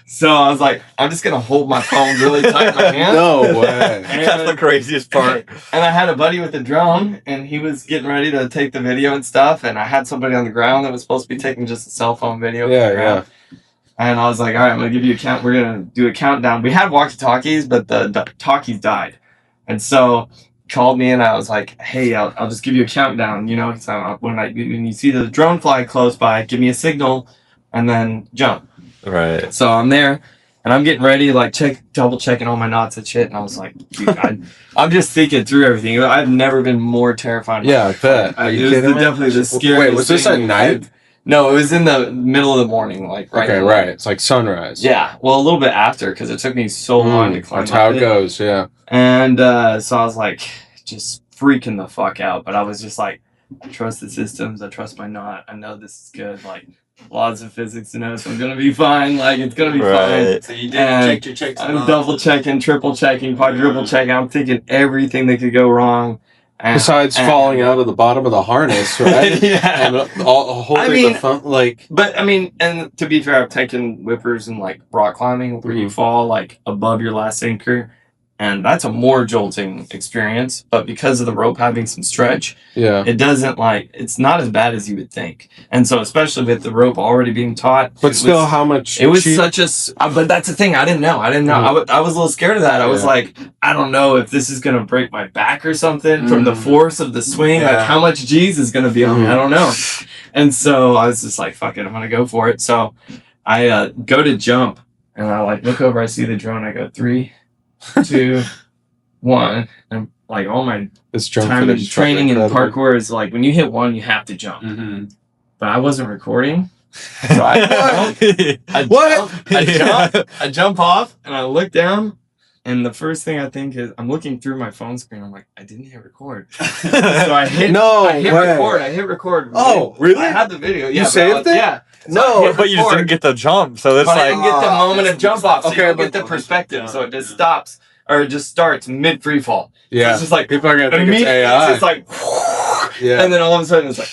Speaker 4: So I was like, I'm just gonna hold my phone really tight in my hand.
Speaker 2: No way.
Speaker 1: That's the craziest part.
Speaker 4: And I had a buddy with a drone, and he was getting ready to take the video and stuff. And I had somebody on the ground that was supposed to be taking just a cell phone video.
Speaker 2: Yeah.
Speaker 4: And I was like, all right, I'm gonna give you a count. We're gonna do a countdown. We had walkie-talkies, but the talkies died, and so called me and I was like, hey, I'll just give you a countdown. So when you see the drone fly close by, give me a signal, and then jump.
Speaker 1: Right.
Speaker 4: So I'm there, and I'm getting ready, like double checking all my knots and shit. And I was like, dude, I'm just thinking through everything. I've never been more terrified.
Speaker 2: Yeah, I bet.
Speaker 4: It was definitely the scariest.
Speaker 2: Wait, was this at night?
Speaker 4: No, it was in the middle of the morning, like right.
Speaker 2: Okay, right. It's like sunrise.
Speaker 4: Yeah, well, a little bit after because it took me so long to climb.
Speaker 2: That's how it goes. Yeah.
Speaker 4: And so I was like, just freaking the fuck out. But I was just like, I trust the systems. I trust my knot. I know this is good. Like laws of physics and I'm gonna be fine. Like it's gonna be fine.
Speaker 3: So you did check your checks.
Speaker 4: I'm double checking, triple checking, quadruple checking. I'm thinking everything that could go wrong.
Speaker 2: Besides falling out of the bottom of the harness, right?
Speaker 4: Yeah.
Speaker 2: And holding the phone, like.
Speaker 4: But I mean, and to be fair, I've taken whippers and like rock climbing where you fall like above your last anchor, and that's a more jolting experience. But because of the rope having some stretch, it doesn't it's not as bad as you would think. And so, especially with the rope already being taut,
Speaker 2: but still, how much?
Speaker 4: It was such a. But that's the thing. I didn't know. Mm-hmm. I was a little scared of that. I was like, I don't know if this is gonna break my back or something from the force of the swing. Like, how much G's is gonna be on me? I don't know. And so I was just like, fuck it, I'm gonna go for it. So I go to jump, and I like look over. I see the drone. I go 3, 2, 1, and like all my time in training in parkour is like when you hit 1, you have to jump. Mm-hmm. But I wasn't recording, so I jump off, and I look down, and the first thing I think is I'm looking through my phone screen. I'm like, I didn't hit record, so I hit record. I hit record.
Speaker 2: Oh, really?
Speaker 4: I had the video. Yeah,
Speaker 2: you saved it?
Speaker 4: Yeah.
Speaker 1: No, but you just didn't get the jump, so it's
Speaker 4: I didn't get the moment of jump off. So you don't get the perspective, so it just stops or it just starts mid free fall.
Speaker 2: Yeah,
Speaker 4: so it's just like
Speaker 2: people are gonna think it's AI.
Speaker 4: It's just like, and then all of a sudden it's like,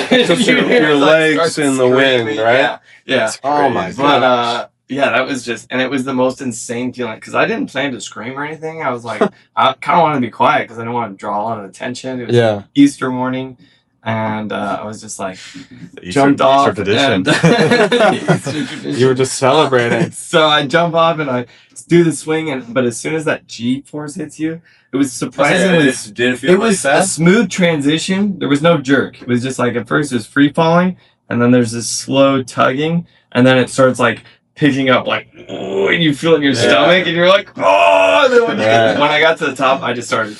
Speaker 2: just your legs in the wind, right?
Speaker 4: Yeah.
Speaker 2: Oh my god.
Speaker 4: But that was just, and it was the most insane feeling because I didn't plan to scream or anything. I was like, I kind of wanted to be quiet because I didn't want to draw a lot of attention. It was Easter morning. And I was just like, jumped off.
Speaker 1: Easter tradition.
Speaker 2: You were just celebrating.
Speaker 4: So I jump off and I do the swing, but as soon as that G force hits you, it was surprisingly. It was a smooth transition. There was no jerk. It was just like at first it was free falling, and then there's this slow tugging, and then it starts like picking up, like, and you feel it in your stomach, and you're like, oh! And then when I got to the top, I just started.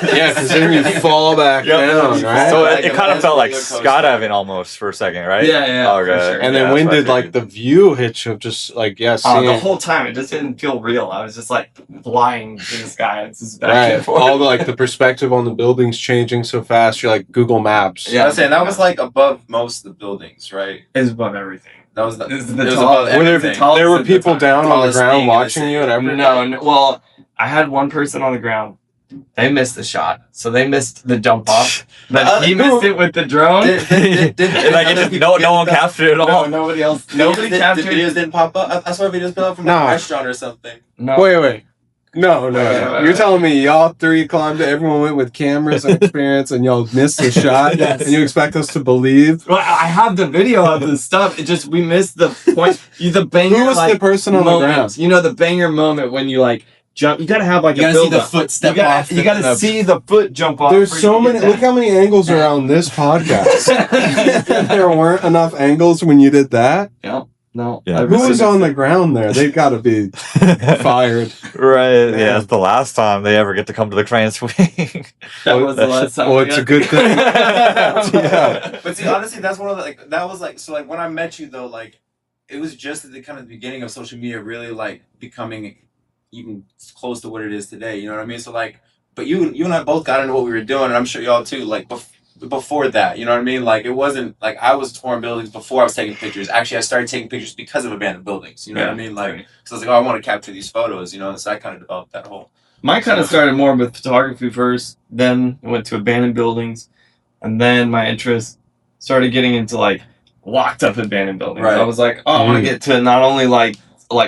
Speaker 2: Yeah, because then you fall back down, right?
Speaker 1: So it kind of felt like skydiving almost for a second, right?
Speaker 4: Yeah.
Speaker 1: Okay.
Speaker 4: Sure.
Speaker 2: And then when did like the view hit you of just like seeing
Speaker 4: the whole time it just didn't feel real. I was just like flying in the sky. It's just back and forth.
Speaker 2: All the perspective on the buildings changing so fast. You're like Google Maps.
Speaker 3: Yeah, I was saying that was like above most of the buildings, right?
Speaker 4: It was above everything.
Speaker 3: That was
Speaker 4: it was above everything.
Speaker 2: There were people down on the ground watching you and everything.
Speaker 4: No, well, I had one person on the ground. They missed the shot, so they missed the jump off. But he missed it with the drone.
Speaker 1: No one captured it at all.
Speaker 4: No, nobody else. Nobody captured.
Speaker 3: The videos didn't pop up. I saw videos pop up from a restaurant or something.
Speaker 2: No. Wait. No. You're telling me y'all 3 climbed it, everyone went with cameras and experience, and y'all missed the shot, and you expect us to believe?
Speaker 4: Well, I have the video of the stuff. It just we missed the point. The banger.
Speaker 2: Who was the person on the ground?
Speaker 4: You know the banger moment when you like. Jump. You gotta have like
Speaker 3: you
Speaker 4: a
Speaker 3: build. You gotta see the foot step off.
Speaker 4: You gotta see the foot jump off.
Speaker 2: There's so many. Look how many angles are on this podcast. There weren't enough angles when you did that.
Speaker 4: Yeah. No.
Speaker 1: Yeah.
Speaker 2: Who was on the ground there? They've got to be fired.
Speaker 1: Right. Yeah. It's the last time they ever get to come to the crane swing.
Speaker 4: That was the last time.
Speaker 2: Well, it's a good thing.
Speaker 3: Yeah. But see, honestly, that's one of the that was so when I met you though, it was just at the kind of beginning of social media really becoming even close to what it is today, you know what I mean? So but you and I both got into what we were doing, and I'm sure y'all too. Before that, you know what I mean? It wasn't I was touring buildings before I was taking pictures. Actually, I started taking pictures because of abandoned buildings. You know what I mean? So I was like, oh, I want to capture these photos. You know, so I kind of developed that whole.
Speaker 4: Mine kind of started more with photography first, then I went to abandoned buildings, and then my interest started getting into locked up abandoned buildings. Right. I was like, oh, I want to get to not only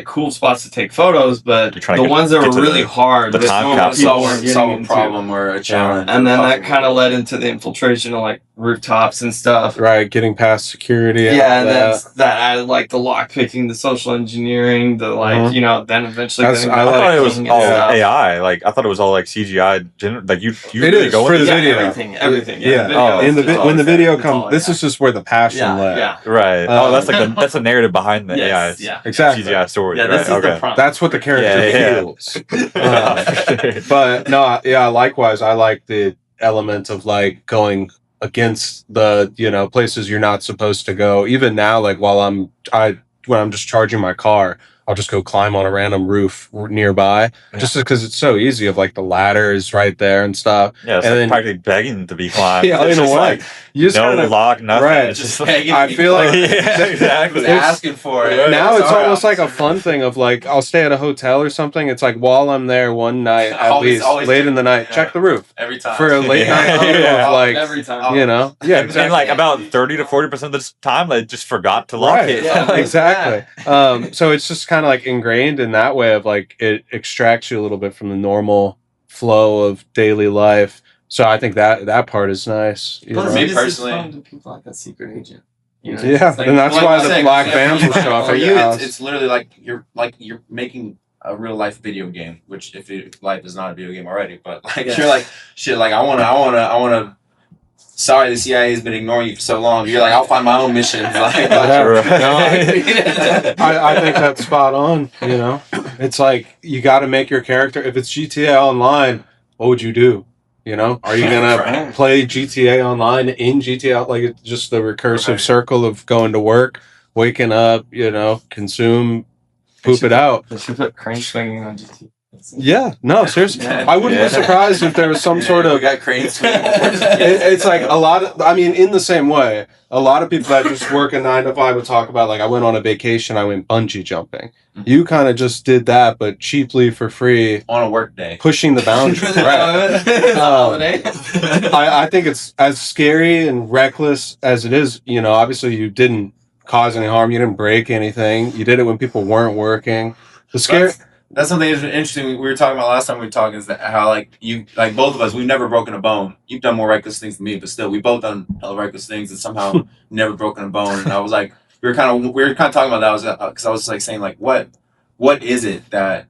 Speaker 4: cool spots to take photos, but the ones that were really hard.
Speaker 1: The time
Speaker 3: capsule. Solve a problem or a challenge.
Speaker 4: And then that kind of led into the infiltration of rooftops and stuff.
Speaker 2: Right, getting past security.
Speaker 4: And then that added the lock picking, the social engineering, the then eventually.
Speaker 1: I thought it was all AI. I thought it was all CGI. You
Speaker 2: it is go for the video.
Speaker 4: Everything.
Speaker 2: Yeah. When the video comes, this is just where the passion led.
Speaker 1: Yeah. Right. That's the narrative behind the AI.
Speaker 2: Yeah. Exactly.
Speaker 1: CGI story.
Speaker 4: Yeah. This is the prompt.
Speaker 2: That's what the character feels. But no, likewise, I like the element of going against the places you're not supposed to go. Even now, when I'm just charging my car, I'll just go climb on a random roof nearby, just because it's so easy. Of like the ladder is right there and stuff.
Speaker 1: Yeah, it's
Speaker 2: and
Speaker 1: like
Speaker 2: then,
Speaker 1: practically begging to be climbed.
Speaker 2: Yeah,
Speaker 1: it's
Speaker 2: in a
Speaker 1: just
Speaker 2: way.
Speaker 1: like
Speaker 2: You just
Speaker 1: no
Speaker 2: kinda,
Speaker 1: lock, nothing.
Speaker 2: right.
Speaker 1: It's just
Speaker 3: begging.
Speaker 2: I feel like
Speaker 1: yeah, exactly.
Speaker 3: Asking for it.
Speaker 2: Now it's
Speaker 3: Sorry,
Speaker 2: almost like a fun thing of like I'll stay at a hotel or something. It's like while I'm there one night at
Speaker 3: Always
Speaker 2: late in the night, check the roof
Speaker 3: every time
Speaker 2: for a late night photo
Speaker 1: Yeah.
Speaker 2: of like
Speaker 4: Every time.
Speaker 2: you know
Speaker 1: And like about 30 to 40% of the time, I just forgot to lock it.
Speaker 4: Yeah,
Speaker 1: Like,
Speaker 2: exactly. So it's just kind of like ingrained in that way of like it extracts you a little bit from the normal flow of daily life. So I think that part is nice. You
Speaker 3: For
Speaker 2: know?
Speaker 3: me
Speaker 4: This is
Speaker 3: personally-
Speaker 4: fun to people like a secret agent. You know?
Speaker 2: Yeah,
Speaker 4: It's like-
Speaker 2: and that's
Speaker 3: Like
Speaker 2: why
Speaker 3: I
Speaker 2: the
Speaker 3: said,
Speaker 2: black
Speaker 3: yeah,
Speaker 2: vans will show up
Speaker 3: for
Speaker 2: at
Speaker 3: you.
Speaker 2: your house.
Speaker 3: It's literally like you're making a real life video game, which if life is not a video game already, but like you're like shit. Like I wanna. Sorry, the CIA has been ignoring you for so long. You're like, I'll find my own missions. Like,
Speaker 2: Whatever. No, I think that's spot on. You know, it's like you got to make your character. If it's GTA Online, what would you do? You know, are you gonna
Speaker 3: Right.
Speaker 2: play GTA Online in GTA? Like it's just the recursive
Speaker 3: Right.
Speaker 2: circle of going to work, waking up, you know, consume, poop it out.
Speaker 4: They should put crane swinging on GT.
Speaker 2: Yeah, no, seriously,
Speaker 3: Yeah.
Speaker 2: I wouldn't be surprised if there was some sort
Speaker 3: We
Speaker 2: of.
Speaker 3: got cranes.
Speaker 2: It's like a lot of. I mean, in the same way, a lot of people that just work a 9 to 5 would talk about like I went on a vacation, I went bungee jumping. You kind of just did that, but cheaply for free,
Speaker 3: on a work day.
Speaker 2: pushing the boundaries. Right. I think it's as scary and reckless as it is. You know, obviously you didn't cause any harm, you didn't break anything, you did it when people weren't working. The scary.
Speaker 3: That's something interesting. We were talking about last time we were talking is that how like you like both of us we've never broken a bone. You've done more reckless things than me, but still we both done hella reckless things and somehow never broken a bone. And I was like, we were kind of talking about that. Was because I was like saying like what is it that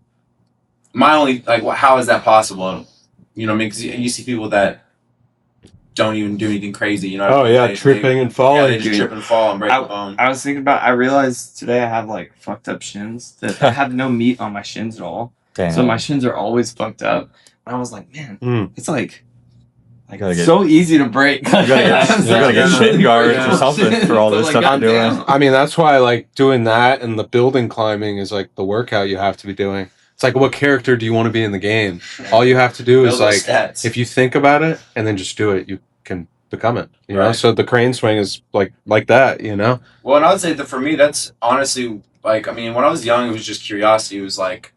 Speaker 3: my only like how is that possible? You know what I mean? Because you see people that don't even do anything crazy. You know?
Speaker 2: Oh yeah,
Speaker 3: They-
Speaker 2: tripping and
Speaker 3: Yeah,
Speaker 2: falling.
Speaker 3: they just trip and fall and break a bone.
Speaker 4: I was thinking about. I realized today I have like fucked up shins. That I have no meat on my shins at all.
Speaker 1: damn.
Speaker 4: So my shins are always fucked up. And I was like, man, it's like
Speaker 1: gotta get-
Speaker 4: so easy to break.
Speaker 1: You gotta get shin guards or something for all this
Speaker 4: But,
Speaker 1: stuff
Speaker 4: like,
Speaker 1: you're doing.
Speaker 4: goddamn.
Speaker 2: I mean, that's why like doing that and the building climbing is like the workout you have to be doing. It's like, what character do you want to be in the game? All you have to do is
Speaker 3: Build those
Speaker 2: like,
Speaker 3: stats.
Speaker 2: if you think about it and then just do it, you can become it. You know.
Speaker 3: Right.
Speaker 2: So the crane swing is like that. You know.
Speaker 3: Well, and I would say that for me, that's honestly like, I mean, when I was young, it was just curiosity. It was like,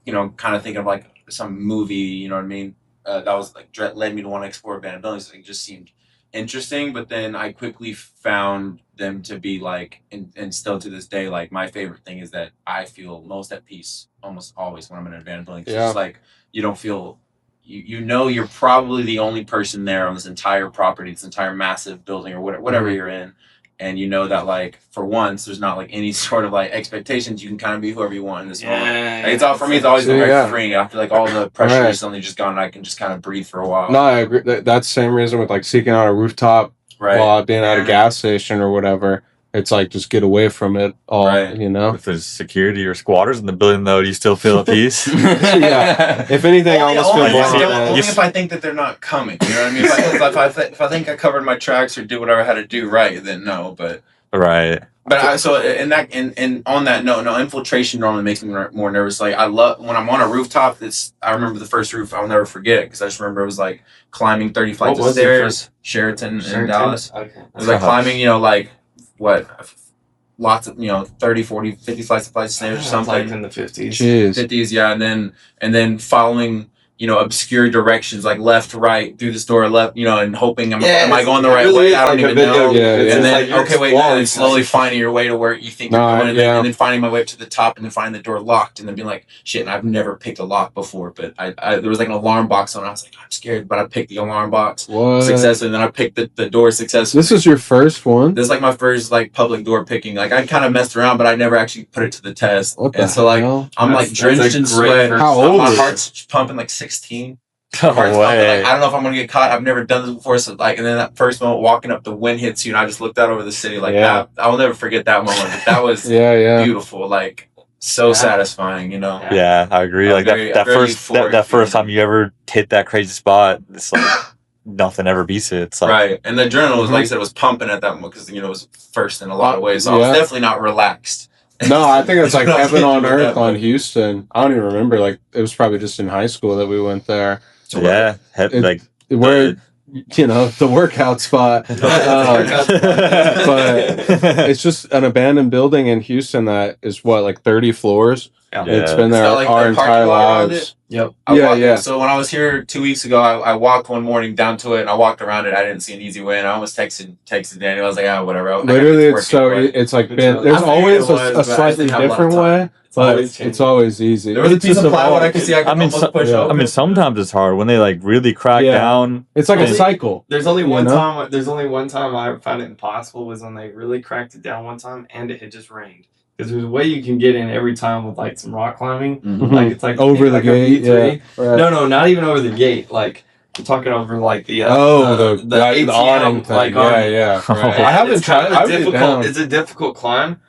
Speaker 3: you know, kind of thinking of like some movie, you know what I mean? That was like, led me to want to explore abandoned buildings. It just seemed interesting. But then I quickly found them to be like, and still to this day, like my favorite thing is that I feel most at peace almost always when I'm in an abandoned building. It's
Speaker 2: Yeah.
Speaker 3: just like, you don't feel, you know, you're probably the only person there on this entire property, this entire massive building or whatever you're in. And you know that like for once there's not like any sort of like expectations. You can kind of be whoever you want in this moment. Like, it's all for me. It's always been very freeing. After like all the pressure
Speaker 2: Right.
Speaker 3: is suddenly just gone, I can just kind of breathe for a while.
Speaker 2: No, I agree. That's the same reason with like seeking out a rooftop
Speaker 3: Right.
Speaker 2: while being at a gas station or whatever. It's like just get away from it all.
Speaker 3: Right.
Speaker 2: You know.
Speaker 1: If there's security or squatters in the building, though, do you still feel at peace?
Speaker 2: Yeah. If anything, I almost feel
Speaker 1: only-
Speaker 2: more.
Speaker 3: only if I think that they're not coming. You know what I mean? If I think I covered my tracks or did whatever I had to do right, then no. But
Speaker 1: Right.
Speaker 3: so in that and on that note, no, infiltration normally makes me more nervous. Like I love when I'm on a rooftop. I remember the first roof. I'll never forget because I just remember it was like climbing 30 flights of stairs. Sheraton in Dallas.
Speaker 4: Okay.
Speaker 3: It was like climbing, you know, like what, lots of, you know, 30, 40, 50 flights of stairs or something.
Speaker 4: Like in the 50s.
Speaker 2: Jeez.
Speaker 3: 50s, yeah, and then following, you know, obscure directions like left, right, through this door, left, you know, and hoping am I going the right way? I don't even know.
Speaker 2: Yeah, yeah.
Speaker 3: And then
Speaker 4: It's like
Speaker 3: okay, wait,
Speaker 4: you're
Speaker 3: and then
Speaker 4: exploring.
Speaker 3: slowly finding your way to where you think
Speaker 2: No,
Speaker 3: you're going,
Speaker 2: yeah.
Speaker 3: and then finding my way up to the top, and then finding the door locked, and then being like, shit. And I've never picked a lock before, but I there was like an alarm box on. I was like, I'm scared, but I picked the alarm box
Speaker 2: What?
Speaker 3: successfully, and then I picked the door successfully.
Speaker 2: This is your first one.
Speaker 3: This is like my first like public door picking. Like I kind of messed around, but I never actually put it to the test.
Speaker 2: What the
Speaker 3: And so like
Speaker 2: hell?
Speaker 3: I'm like
Speaker 4: That's
Speaker 3: drenched
Speaker 4: a
Speaker 3: in
Speaker 4: great
Speaker 3: sweat.
Speaker 4: first-
Speaker 2: How old
Speaker 3: My
Speaker 2: is
Speaker 3: heart's pumping like 16.
Speaker 1: No
Speaker 3: Heart's pumping,
Speaker 1: way.
Speaker 3: like, I don't know if I'm gonna get caught. I've never done this before. So like, and then that first moment walking up, the wind hits you, and I just looked out over the city like
Speaker 2: Yeah.
Speaker 3: that. I will never forget that moment. But that was
Speaker 2: Yeah.
Speaker 3: beautiful. Like so satisfying. You know.
Speaker 1: Yeah, I agree.
Speaker 3: I'm
Speaker 1: like
Speaker 3: very-
Speaker 1: that
Speaker 3: very
Speaker 1: first
Speaker 3: euphoric
Speaker 1: that first
Speaker 3: feeling.
Speaker 1: time you ever hit that crazy spot, it's like nothing ever beats it. It's like
Speaker 3: Right, and the adrenaline was like I said, it was pumping at that moment because you know it was first in a lot of ways. So I was
Speaker 2: Yeah.
Speaker 3: definitely not relaxed.
Speaker 2: No, I think it's like
Speaker 3: No,
Speaker 2: Heaven on
Speaker 3: that
Speaker 2: Earth
Speaker 3: one.
Speaker 2: on Houston. I don't even remember. Like it was probably just in high school that we went there.
Speaker 3: So
Speaker 1: Yeah, like
Speaker 2: where the workout spot. But it's just an abandoned building in Houston that is what, like 30 floors.
Speaker 4: Yeah.
Speaker 2: It's been there
Speaker 3: got, like,
Speaker 2: our
Speaker 3: a parking
Speaker 2: entire
Speaker 3: lot around
Speaker 2: lives.
Speaker 4: Yep.
Speaker 2: Yeah.
Speaker 3: So when I was here 2 weeks ago, I walked one morning down to it and I walked around it. I didn't see an easy way, and I almost texted Daniel. I was like, whatever.
Speaker 2: Literally, it's like been. There's always a slightly different way, but it's always easy.
Speaker 3: There was a piece of plywood I could see. I could almost push over.
Speaker 1: I mean, sometimes it's hard when they like really crack down.
Speaker 2: It's like a cycle.
Speaker 4: There's only one time. There's only one time I found it impossible was when they really cracked it down one time, and it had just rained. Because there's a way you can get in every time with like some rock climbing. Like it's like
Speaker 2: over the gate.
Speaker 4: Yeah. Right. No, not even over the gate. Like I'm talking over like the
Speaker 2: the
Speaker 4: ATM,
Speaker 2: awning thing.
Speaker 4: like
Speaker 2: yeah. Right.
Speaker 4: I
Speaker 2: haven't tried.
Speaker 4: It's a difficult climb,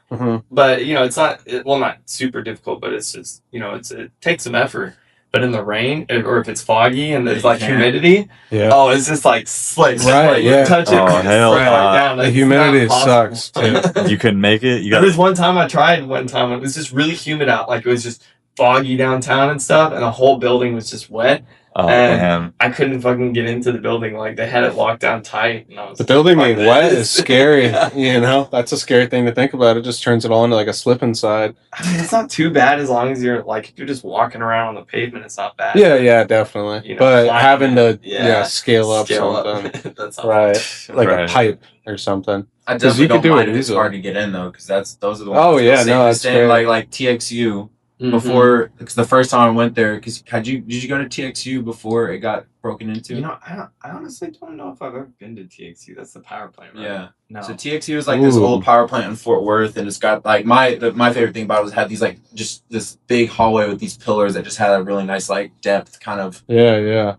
Speaker 4: but it's not. Not super difficult, but it's just it takes some effort. But in the rain, or if it's foggy and there's like humidity, it's just like slick.
Speaker 2: Right,
Speaker 4: you touch it.
Speaker 1: Oh, hell
Speaker 4: down.
Speaker 2: The humidity sucks too.
Speaker 1: You can make it.
Speaker 4: There was one time I tried. One time it was just really humid out. Like it was just foggy downtown and stuff, and the whole building was just wet.
Speaker 1: Oh,
Speaker 4: and
Speaker 1: man.
Speaker 4: I couldn't fucking get into the building. Like they had it locked down tight. And I was
Speaker 2: the building being wet is scary. That's a scary thing to think about. It just turns it all into like a slip inside.
Speaker 4: I mean, it's not too bad as long as you're just walking around on the pavement. It's not bad.
Speaker 2: Yeah, definitely. But having to scale up something,
Speaker 4: that's
Speaker 2: right? Like a pipe or something.
Speaker 3: I definitely don't mind if it's hard to get in though, because those are the ones.
Speaker 2: Oh yeah, no, that's great.
Speaker 3: Like TXU. Before, because the first time I went there, because did you go to TXU before it got broken into?
Speaker 4: I honestly don't know if I've ever been to TXU. That's the power plant, right?
Speaker 3: Yeah.
Speaker 4: No.
Speaker 3: So TXU is like this old power plant in Fort Worth, and it's got like my favorite thing about it was it had these like just this big hallway with these pillars that just had a really nice like depth kind of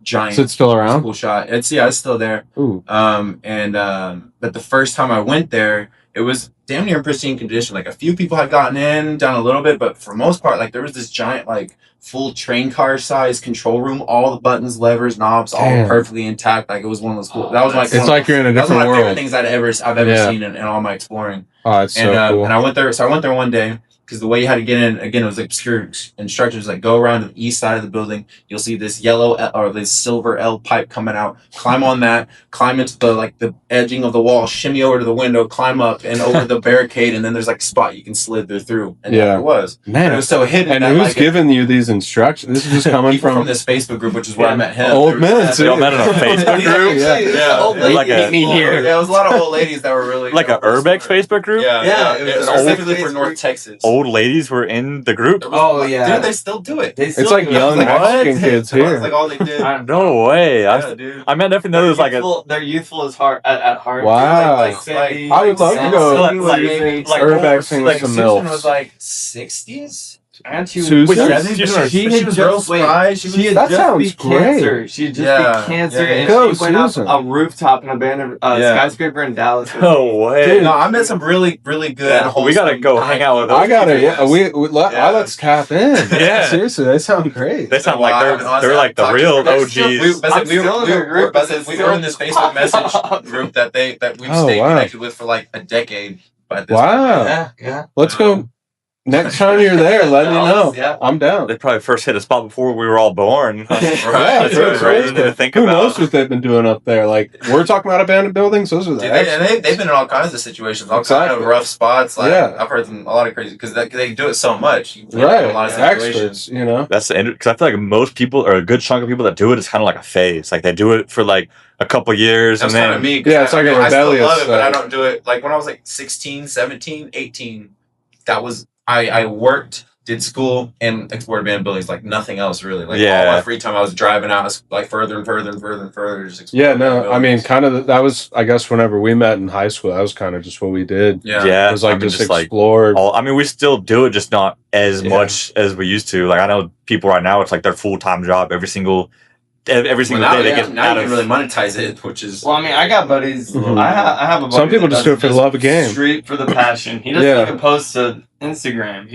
Speaker 3: giant.
Speaker 2: Is it still around?
Speaker 3: Cool shot. It's still there.
Speaker 2: Ooh.
Speaker 3: But the first time I went there, it was damn near in pristine condition. Like a few people had gotten in, done a little bit, but for the most part, like there was this giant, like full train car size control room, all the buttons, levers, knobs, all perfectly intact. Like it was one of those cool. That was like
Speaker 2: it's like you're in a different world.
Speaker 3: One of my favorite things I've ever seen in all my exploring.
Speaker 2: Oh, it's so cool.
Speaker 3: And I went there. So I went there one day. Because the way you had to get in, again, it was like obscure instructions. Like go around to the east side of the building. You'll see this yellow or this silver L pipe coming out. Climb on that. Climb into the edging of the wall. Shimmy over to the window. Climb up and over the barricade. And then there's like a spot you can slither through. And there it was. Man, it was so hidden.
Speaker 2: And who's giving you these instructions? This is just coming
Speaker 3: from this Facebook group, which is where I met him.
Speaker 2: Old men.
Speaker 1: So y'all met in a Facebook group.
Speaker 3: Yeah.
Speaker 4: Old ladies meet me here.
Speaker 3: There was a lot of old ladies that were really
Speaker 1: like a Urbex Facebook group.
Speaker 3: Yeah. It was specifically for North Texas.
Speaker 1: Old ladies were in the group.
Speaker 4: Oh yeah,
Speaker 3: dude, they still do it.
Speaker 2: It's like young Mexican kids here.
Speaker 3: That's like all they did.
Speaker 1: No way.
Speaker 3: Dude.
Speaker 1: I meant definitely know it was like
Speaker 4: they're youthful at heart.
Speaker 2: Wow.
Speaker 4: Like
Speaker 2: I would love to go.
Speaker 3: Urbexing
Speaker 2: with some
Speaker 3: Susan
Speaker 2: milfs.
Speaker 3: was like 60s.
Speaker 4: And she
Speaker 2: Susan?
Speaker 3: She was real spry.
Speaker 2: That sounds great.
Speaker 4: Cancer. She had just beat cancer, and
Speaker 2: Go,
Speaker 4: she went up
Speaker 2: Susan.
Speaker 4: a rooftop in a abandoned skyscraper in Dallas.
Speaker 1: No way.
Speaker 3: Dude, no, I met some really, really good.
Speaker 1: We gotta go hang out with them.
Speaker 2: I gotta. Let's tap in.
Speaker 1: Yeah,
Speaker 2: seriously, they sound great.
Speaker 1: They sound like they're like the real OGs.
Speaker 3: We were in this Facebook message group that we've stayed connected with for like a decade.
Speaker 2: Wow.
Speaker 4: Yeah.
Speaker 2: Let's go. Next time you're there, let me know.
Speaker 4: Yeah.
Speaker 2: I'm down.
Speaker 1: They probably first hit a spot before we were all born.
Speaker 3: Right.
Speaker 1: That's crazy to think
Speaker 2: Who
Speaker 1: about.
Speaker 2: knows what they've been doing up there? Like we're talking about abandoned buildings. Those are the
Speaker 3: they've been in all kinds of situations, all kinds of rough spots. Like I've heard them a lot of crazy because they do it so much.
Speaker 2: Right,
Speaker 3: a lot of
Speaker 2: experts.
Speaker 1: That's because I feel like most people or a good chunk of people that do it is kind of like a phase. Like they do it for like a couple years
Speaker 3: and
Speaker 1: then
Speaker 3: kind of me.
Speaker 2: It's like a rebellious.
Speaker 3: I still love it, but I don't do it. Like when I was like 16, 17, 18, that was. I worked, did school, and explored abandoned buildings like nothing else really. Like all my free time, I was driving out like further and further and further and further. Just exploring
Speaker 2: I mean, kind of that was, I guess, whenever we met in high school, that was kind of just what we did.
Speaker 1: Yeah.
Speaker 2: It was like just explored.
Speaker 1: I mean, we still do it, just not as much as we used to. Like I know people right now, it's like their full-time job every single day they get
Speaker 3: now you can really monetize it, which is
Speaker 4: well. I mean, I got buddies. I have a buddy.
Speaker 2: Some people just do it for the love of game,
Speaker 4: straight for the passion. He doesn't even post to Instagram.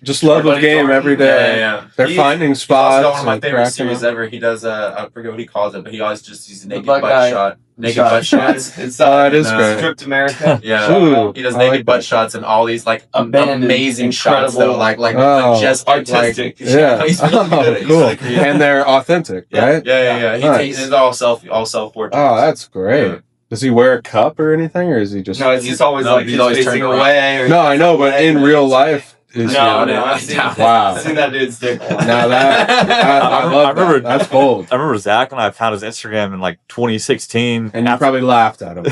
Speaker 2: Just love of game every day. They're finding spots.
Speaker 3: One of my favorite series ever. He does I forget what he calls it, but he always just he's a naked butt shot. naked butt shots.
Speaker 4: It's
Speaker 2: it is great.
Speaker 4: Stripped America.
Speaker 3: Yeah,
Speaker 2: Ooh,
Speaker 3: he does
Speaker 2: I
Speaker 3: naked
Speaker 2: like
Speaker 3: butt
Speaker 2: that.
Speaker 3: shots and all these like
Speaker 4: Abandoned,
Speaker 3: amazing shots that are like
Speaker 2: Oh.
Speaker 3: just
Speaker 4: artistic.
Speaker 2: Yeah.
Speaker 3: he's really good at it. He's
Speaker 2: Cool.
Speaker 3: really good.
Speaker 2: And they're authentic, right?
Speaker 3: Yeah.
Speaker 2: Nice.
Speaker 3: He's all self portraits.
Speaker 2: Oh, that's great.
Speaker 3: Yeah.
Speaker 2: Does he wear a cup or anything, or is he just?
Speaker 4: No, it's just always
Speaker 3: No,
Speaker 4: like
Speaker 3: he's always
Speaker 4: facing
Speaker 3: turned around.
Speaker 4: away. Or
Speaker 2: No, I know, but in real life, is
Speaker 4: No,
Speaker 2: he-
Speaker 4: I've seen,
Speaker 2: Wow.
Speaker 4: I've seen that dude's dick.
Speaker 2: Now that I love
Speaker 1: remember-
Speaker 2: that. That's bold.
Speaker 1: I remember Zach and I found his Instagram in like 2016.
Speaker 2: And you probably laughed at him.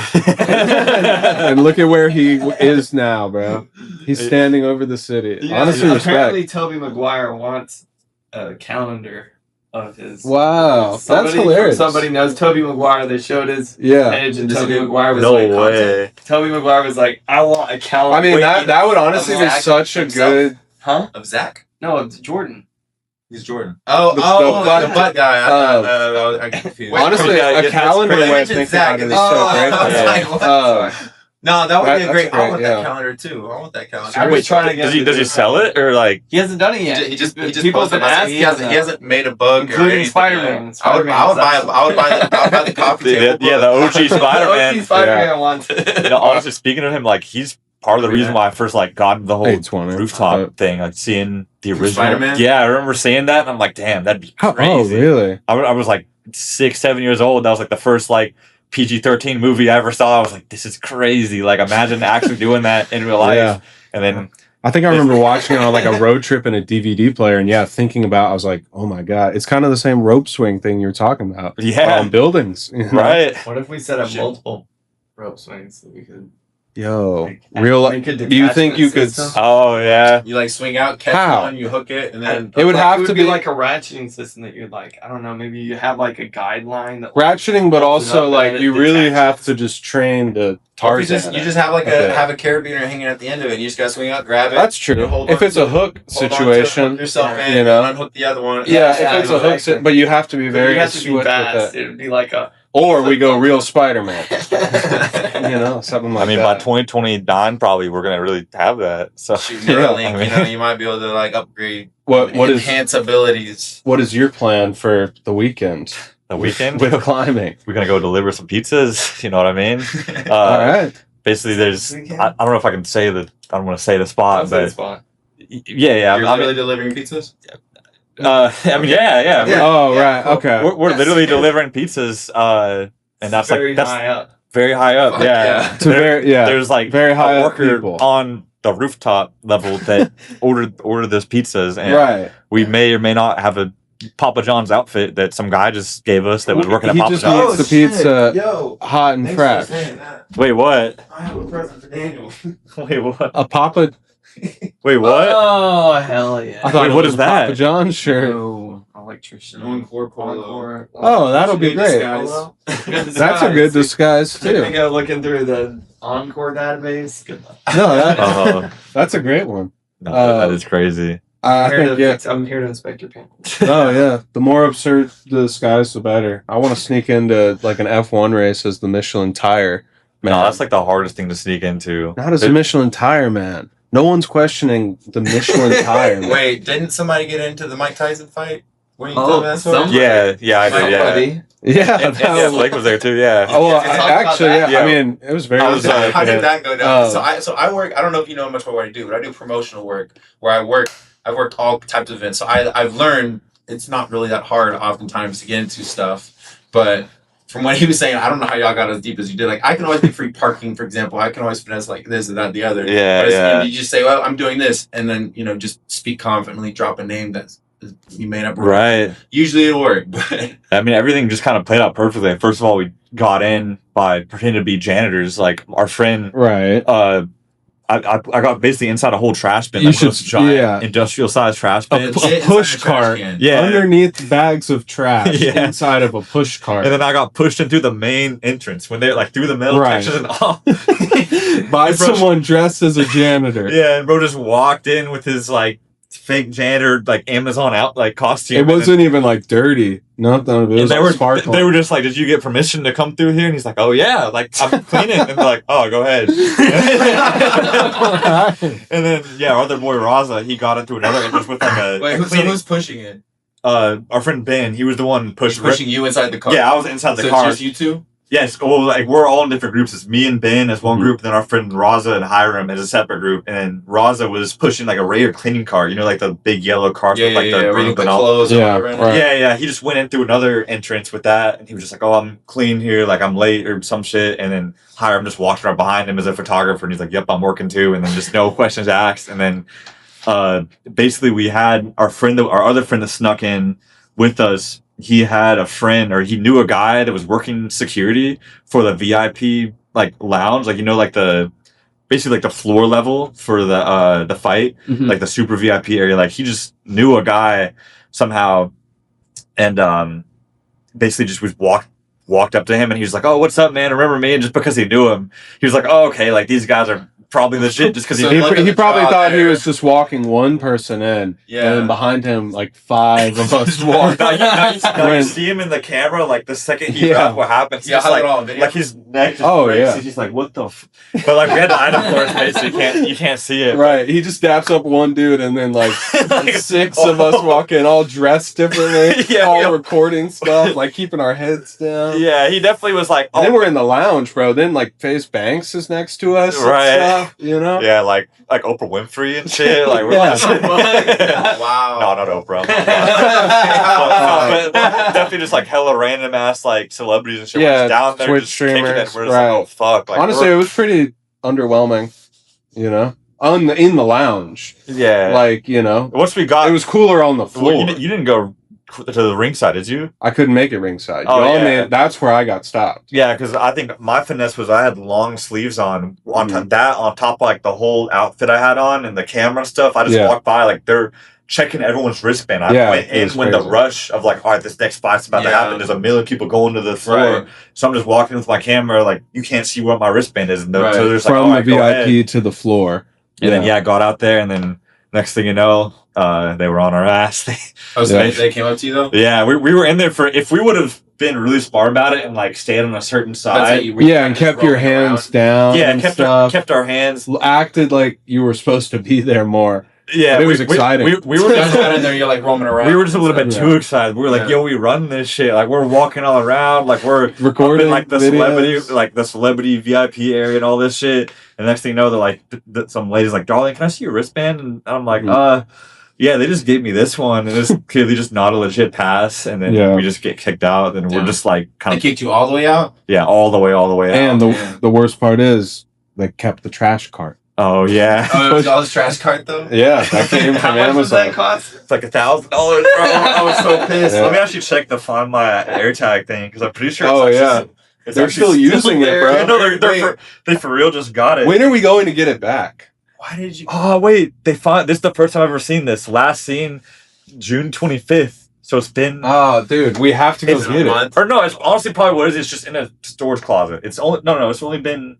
Speaker 2: And look at where he is now, bro. He's standing over the city.
Speaker 4: Yeah,
Speaker 2: Honestly,
Speaker 4: apparently
Speaker 2: respect.
Speaker 4: Tobey Maguire wants a calendar of his.
Speaker 2: Wow, that's hilarious.
Speaker 4: Somebody knows Tobey Maguire. They showed his
Speaker 2: Yeah.
Speaker 4: page, and
Speaker 3: Does
Speaker 4: Tobey
Speaker 3: he-
Speaker 4: Maguire was
Speaker 1: No
Speaker 4: like,
Speaker 1: way.
Speaker 4: Tobey Maguire was like, I want a calendar.
Speaker 2: I mean,
Speaker 3: Wait,
Speaker 2: that would honestly be
Speaker 3: Zach
Speaker 2: such a
Speaker 3: himself?
Speaker 2: good.
Speaker 4: Huh?
Speaker 3: Of Zach?
Speaker 4: No, it's Jordan.
Speaker 3: He's Jordan. Oh,
Speaker 2: The
Speaker 3: the butt guy. I get confused.
Speaker 2: Honestly,
Speaker 1: yeah,
Speaker 2: a
Speaker 1: that's
Speaker 2: calendar
Speaker 1: crazy.
Speaker 2: way
Speaker 3: I
Speaker 2: of
Speaker 3: mentioned
Speaker 2: thinking
Speaker 3: Zach
Speaker 2: about it
Speaker 3: and
Speaker 2: is
Speaker 3: they-
Speaker 2: so great.
Speaker 3: I was
Speaker 1: Yeah.
Speaker 3: like, what? No, that would be a
Speaker 2: That's
Speaker 3: great. I
Speaker 2: great,
Speaker 3: want
Speaker 2: yeah.
Speaker 3: that calendar too. I want that calendar.
Speaker 4: I was trying to get.
Speaker 1: Does he sell it or like?
Speaker 4: He hasn't done it yet.
Speaker 3: He just
Speaker 4: People have
Speaker 3: posted
Speaker 4: been
Speaker 3: about it.
Speaker 4: asking.
Speaker 3: He hasn't made a bug or
Speaker 4: Including
Speaker 3: anything.
Speaker 4: Spider-Man.
Speaker 3: I would buy the coffee table.
Speaker 1: Yeah, the OG Spider-Man.
Speaker 4: Spider-Man wants.
Speaker 1: You know, honestly, speaking of him, like he's part of the reason why I first like got into the whole
Speaker 2: 820.
Speaker 1: rooftop thing, like seeing the original.
Speaker 3: Spider-Man?
Speaker 1: Yeah, I remember seeing that, and I'm like, damn, that'd be
Speaker 2: Oh,
Speaker 1: crazy.
Speaker 2: really?
Speaker 1: I was like 6, 7 years old. That was like the first like PG-13 movie I ever saw. I was like, this is crazy. Like, imagine actually doing that in real life.
Speaker 2: Yeah.
Speaker 1: And then
Speaker 2: I think I remember watching it on like a road trip in a DVD player, and thinking about, I was like, oh my god, it's kind of the same rope swing thing you were talking about.
Speaker 1: Yeah.
Speaker 2: But on buildings, you know?
Speaker 1: right.
Speaker 4: What if we set up multiple rope swings so we could
Speaker 2: Yo,
Speaker 4: like,
Speaker 2: real.
Speaker 4: make a
Speaker 2: Do you think you could?
Speaker 4: detachment
Speaker 1: Oh yeah.
Speaker 3: You like swing out, catch
Speaker 2: How?
Speaker 3: one, you hook it, and then
Speaker 2: It would have
Speaker 4: it
Speaker 2: to
Speaker 4: would
Speaker 2: be
Speaker 4: like a ratcheting system that you'd like. I don't know. Maybe you have like a guideline that.
Speaker 2: Ratcheting, but also
Speaker 4: up
Speaker 2: like
Speaker 4: and
Speaker 2: you
Speaker 4: it
Speaker 2: really
Speaker 4: detaches.
Speaker 2: have to just train to
Speaker 3: Or
Speaker 2: Tarzan.
Speaker 3: you just have like
Speaker 2: Okay.
Speaker 3: have a carabiner hanging at the end of it. You just gotta swing out, grab it.
Speaker 2: That's true.
Speaker 3: You hold
Speaker 2: If
Speaker 3: on
Speaker 2: it's a
Speaker 3: to-
Speaker 2: hook
Speaker 3: hold on to it,
Speaker 2: situation,
Speaker 3: hook yourself in,
Speaker 2: you know?
Speaker 3: and unhook the other one.
Speaker 2: yeah,
Speaker 4: Yeah,
Speaker 2: if it's a
Speaker 4: exactly.
Speaker 2: hook, but you have to be very
Speaker 4: you have to be
Speaker 2: swift with
Speaker 4: fast.
Speaker 2: it.
Speaker 4: It would be like a.
Speaker 2: Or we go real Spider-Man, you know, something like
Speaker 1: I mean,
Speaker 2: that.
Speaker 1: by 2029, probably we're gonna really have that. So
Speaker 3: Shoot,
Speaker 2: Yeah,
Speaker 3: Neuralink,
Speaker 1: I mean-
Speaker 3: you know, you might be able to like upgrade,
Speaker 2: what is
Speaker 3: enhance abilities.
Speaker 2: what is your plan for the weekend
Speaker 1: the weekend,
Speaker 2: with climbing?
Speaker 1: we're gonna go deliver some pizzas. You know what I mean?
Speaker 2: All right.
Speaker 1: Basically, there's. I don't know if I can say the. I don't want to say the spot,
Speaker 4: That's a
Speaker 1: but
Speaker 4: spot.
Speaker 1: yeah.
Speaker 3: You're
Speaker 1: I mean,
Speaker 3: really delivering pizzas?
Speaker 1: I mean, yeah.
Speaker 3: Yeah.
Speaker 2: Oh, right. Okay.
Speaker 1: We're
Speaker 3: Yes.
Speaker 1: literally delivering pizzas, and that's
Speaker 4: very
Speaker 1: like that's
Speaker 4: high up.
Speaker 1: very high up.
Speaker 3: Fuck
Speaker 1: Yeah.
Speaker 3: yeah.
Speaker 2: To very, yeah.
Speaker 1: There's like
Speaker 2: very high
Speaker 1: a
Speaker 2: up
Speaker 1: worker
Speaker 2: people.
Speaker 1: on the rooftop level that ordered those pizzas, and
Speaker 2: Right.
Speaker 1: we may or may not have a Papa John's outfit that some guy just gave us that was working at
Speaker 2: He
Speaker 1: Papa
Speaker 2: just
Speaker 1: John's.
Speaker 2: needs the pizza
Speaker 3: Yo,
Speaker 2: hot and fresh.
Speaker 1: Wait, what?
Speaker 3: I have a present for Daniel.
Speaker 1: Wait, what?
Speaker 2: A Papa.
Speaker 1: Wait, what?
Speaker 4: Oh hell yeah!
Speaker 2: I thought
Speaker 1: Wait,
Speaker 2: it
Speaker 1: what
Speaker 2: was
Speaker 1: is that?
Speaker 2: Papa John's shirt.
Speaker 4: Oh, electrician.
Speaker 3: Encore polo.
Speaker 2: Oh, that'll be great. That's a good disguise
Speaker 4: I think
Speaker 2: too.
Speaker 4: I was looking through the Encore database. Good luck.
Speaker 2: No, that,
Speaker 1: Uh,
Speaker 2: that's a great one.
Speaker 1: no, that is crazy.
Speaker 2: I think yeah.
Speaker 4: I'm here to inspect your panel.
Speaker 2: Oh yeah, the more absurd the disguise, the better. I want to sneak into like an F1 race as the Michelin tire man.
Speaker 1: No, that's like the hardest thing to sneak into.
Speaker 2: Not as a Michelin tire man. No one's questioning the Michelin tire man.
Speaker 3: Wait, didn't somebody get into the Mike Tyson fight? Were you
Speaker 4: Oh,
Speaker 3: telling me that story?
Speaker 4: somebody.
Speaker 1: Yeah, I did. Yeah,
Speaker 4: Somebody.
Speaker 2: Yeah,
Speaker 1: and
Speaker 2: that was-
Speaker 1: Blake was there too. Yeah.
Speaker 2: Oh, well,
Speaker 3: Yeah, talk about
Speaker 2: actually,
Speaker 3: that.
Speaker 2: yeah. I
Speaker 1: Yeah.
Speaker 2: mean, it was very.
Speaker 1: I was,
Speaker 3: How did that go down?
Speaker 2: Oh.
Speaker 3: So I work. I don't know if you know much about what I do, but I do promotional work where I've worked all types of events. So I've learned it's not really that hard oftentimes to get into stuff. But from what he was saying, I don't know how y'all got as deep as you did. Like I can always get free parking, for example. I can always finesse like this and that, the other.
Speaker 1: Yeah,
Speaker 3: But
Speaker 1: yeah.
Speaker 3: you just say, well, I'm doing this, and then just speak confidently, drop a name that's you made up.
Speaker 1: Right.
Speaker 3: Usually it'll work, but
Speaker 1: I mean, everything just kind of played out perfectly. First of all, we got in by pretending to be janitors. Like our friend,
Speaker 2: right.
Speaker 1: I got basically inside a whole trash bin.
Speaker 2: You
Speaker 1: Like one of
Speaker 2: should-
Speaker 1: those giant
Speaker 2: yeah.
Speaker 1: industrial sized trash
Speaker 2: A
Speaker 1: bins.
Speaker 2: pu-
Speaker 3: Shit inside
Speaker 2: push
Speaker 3: a trash
Speaker 2: cart.
Speaker 3: can.
Speaker 1: Yeah.
Speaker 2: Underneath bags of trash
Speaker 1: Yeah.
Speaker 2: inside of a push cart.
Speaker 1: And then I got pushed into the main entrance when they like through the metal
Speaker 2: Right.
Speaker 1: section and all.
Speaker 2: By
Speaker 1: And bro-
Speaker 2: someone dressed as a janitor.
Speaker 1: Yeah, and bro just walked in with his like fake janitor like Amazon out like costume.
Speaker 2: It
Speaker 1: and then-
Speaker 2: wasn't even like dirty. Nothing. It was
Speaker 1: and they
Speaker 2: like
Speaker 1: were
Speaker 2: sparkling.
Speaker 1: they were just like, "Did you get permission to come through here?" And he's like, "Oh yeah, like I'm cleaning." And they're like, "Oh, go ahead." And then yeah, our other boy Raza, he got into another entrance with like a
Speaker 3: Wait,
Speaker 1: a cleaning-
Speaker 3: who's pushing it?
Speaker 1: our friend Ben, he was the one
Speaker 3: He's
Speaker 1: pushing.
Speaker 3: pushing you inside the car.
Speaker 1: Yeah, I was inside the
Speaker 3: so
Speaker 1: car.
Speaker 3: it's just you two.
Speaker 1: Yes, well, like we're all in different groups. It's me and Ben as one group, and then our friend Raza and Hiram as a separate group. And then Raza was pushing like a Raider cleaning cart, you know, like the big yellow carts with like the green
Speaker 3: clothes.
Speaker 1: Yeah. He just went in through another entrance with that, and he was just like, "Oh, I'm clean here, like I'm late or some shit." And then Hiram just walked right behind him as a photographer, and he's like, "Yep, I'm working too." And then just no questions asked. And then basically we had our other friend that snuck in with us. He had a friend, or he knew a guy that was working security for the VIP like lounge, like, you know, like basically like the floor level for the fight, like the super VIP area. Like he just knew a guy somehow, and basically just walked up to him, and he was like, "Oh, what's up, man? Remember me?" And just because he knew him, he was like, "Oh, okay, like these guys are probably legit," just because
Speaker 2: he probably thought he was just walking one person in, and then behind him like 5 of us walked.
Speaker 1: You see him in the camera, like the second he grabbed what happened, he's just like his neck just breaks. He's just like, "What the?" But like we had the item for his face, so you can't see it.
Speaker 2: Right, he just daps up one dude, and then like 6 of us walk in, all dressed differently, all recording stuff, like keeping our heads down.
Speaker 1: Yeah, he definitely was like.
Speaker 2: And then we're in the lounge, bro. Then like Faze Banks is next to us, right? You know?
Speaker 1: Yeah, like Oprah Winfrey and shit. Like, wow. No, not Oprah. but definitely just like hella random ass like celebrities and shit.
Speaker 2: Yeah,
Speaker 1: we're just down there,
Speaker 2: Twitch
Speaker 1: just
Speaker 2: streamers.
Speaker 1: kicking it. We're just like, oh fuck. Like,
Speaker 2: honestly, it was pretty underwhelming. You know, in the lounge.
Speaker 1: Yeah.
Speaker 2: Like, you know,
Speaker 1: once we got,
Speaker 2: it was cooler on the floor.
Speaker 1: Well, you didn't go to the ringside, did you?
Speaker 2: I couldn't make it ringside. That's where I got stopped.
Speaker 1: Yeah, because I think my finesse was I had long sleeves on top of like the whole outfit I had on and the camera stuff. I just walked by like they're checking everyone's wristband. I went in when the rush of like, all right, this next fight's about to happen. There's a million people going to the floor, so I'm just walking with my camera. Like you can't see what my wristband is, and so there's like,
Speaker 2: from the VIP to the floor.
Speaker 1: And then I got out there, and then next thing you know, they were on our ass.
Speaker 3: They came up to you though?
Speaker 1: Yeah, we were in there for, if we would have been really smart about it and like stayed on a certain side.
Speaker 2: And kept your hands down.
Speaker 1: Yeah, kept our hands.
Speaker 2: Acted like you were supposed to be there more.
Speaker 1: Yeah,
Speaker 2: it was exciting.
Speaker 1: We were just
Speaker 3: in there. You're like roaming around.
Speaker 1: We were just a little bit too excited. We were like, "Yo, we run this shit! Like we're walking all around, like we're
Speaker 2: recording
Speaker 1: like the celebrity VIP area and all this shit." And next thing you know, they're like, some lady's like, "Darling, can I see your wristband?" And I'm like, yeah, they just gave me this one, and it's clearly just not a legit pass." And then we just get kicked out, and we're just like
Speaker 3: kind of kicked you all the way out.
Speaker 1: Yeah, all the way out.
Speaker 2: And the worst part is they kept the trash cart.
Speaker 1: Oh yeah!
Speaker 3: Oh, it was all this trash cart though.
Speaker 2: Yeah, that came from Amazon.
Speaker 3: How much does that cost?
Speaker 1: It's like $1,000. I was so pissed. Let me actually check to find my AirTag thing because I'm pretty sure.
Speaker 2: They're still using it, bro.
Speaker 1: No, they for real just got it.
Speaker 2: When are we going to get it back?
Speaker 3: Why did you?
Speaker 1: Oh wait, this is the first time I've ever seen this. Last seen June 25th. So it's been.
Speaker 2: Oh, dude, we have to go get it.
Speaker 1: Or no, it's honestly probably what it is. It's just in a storage closet. It's only It's only been.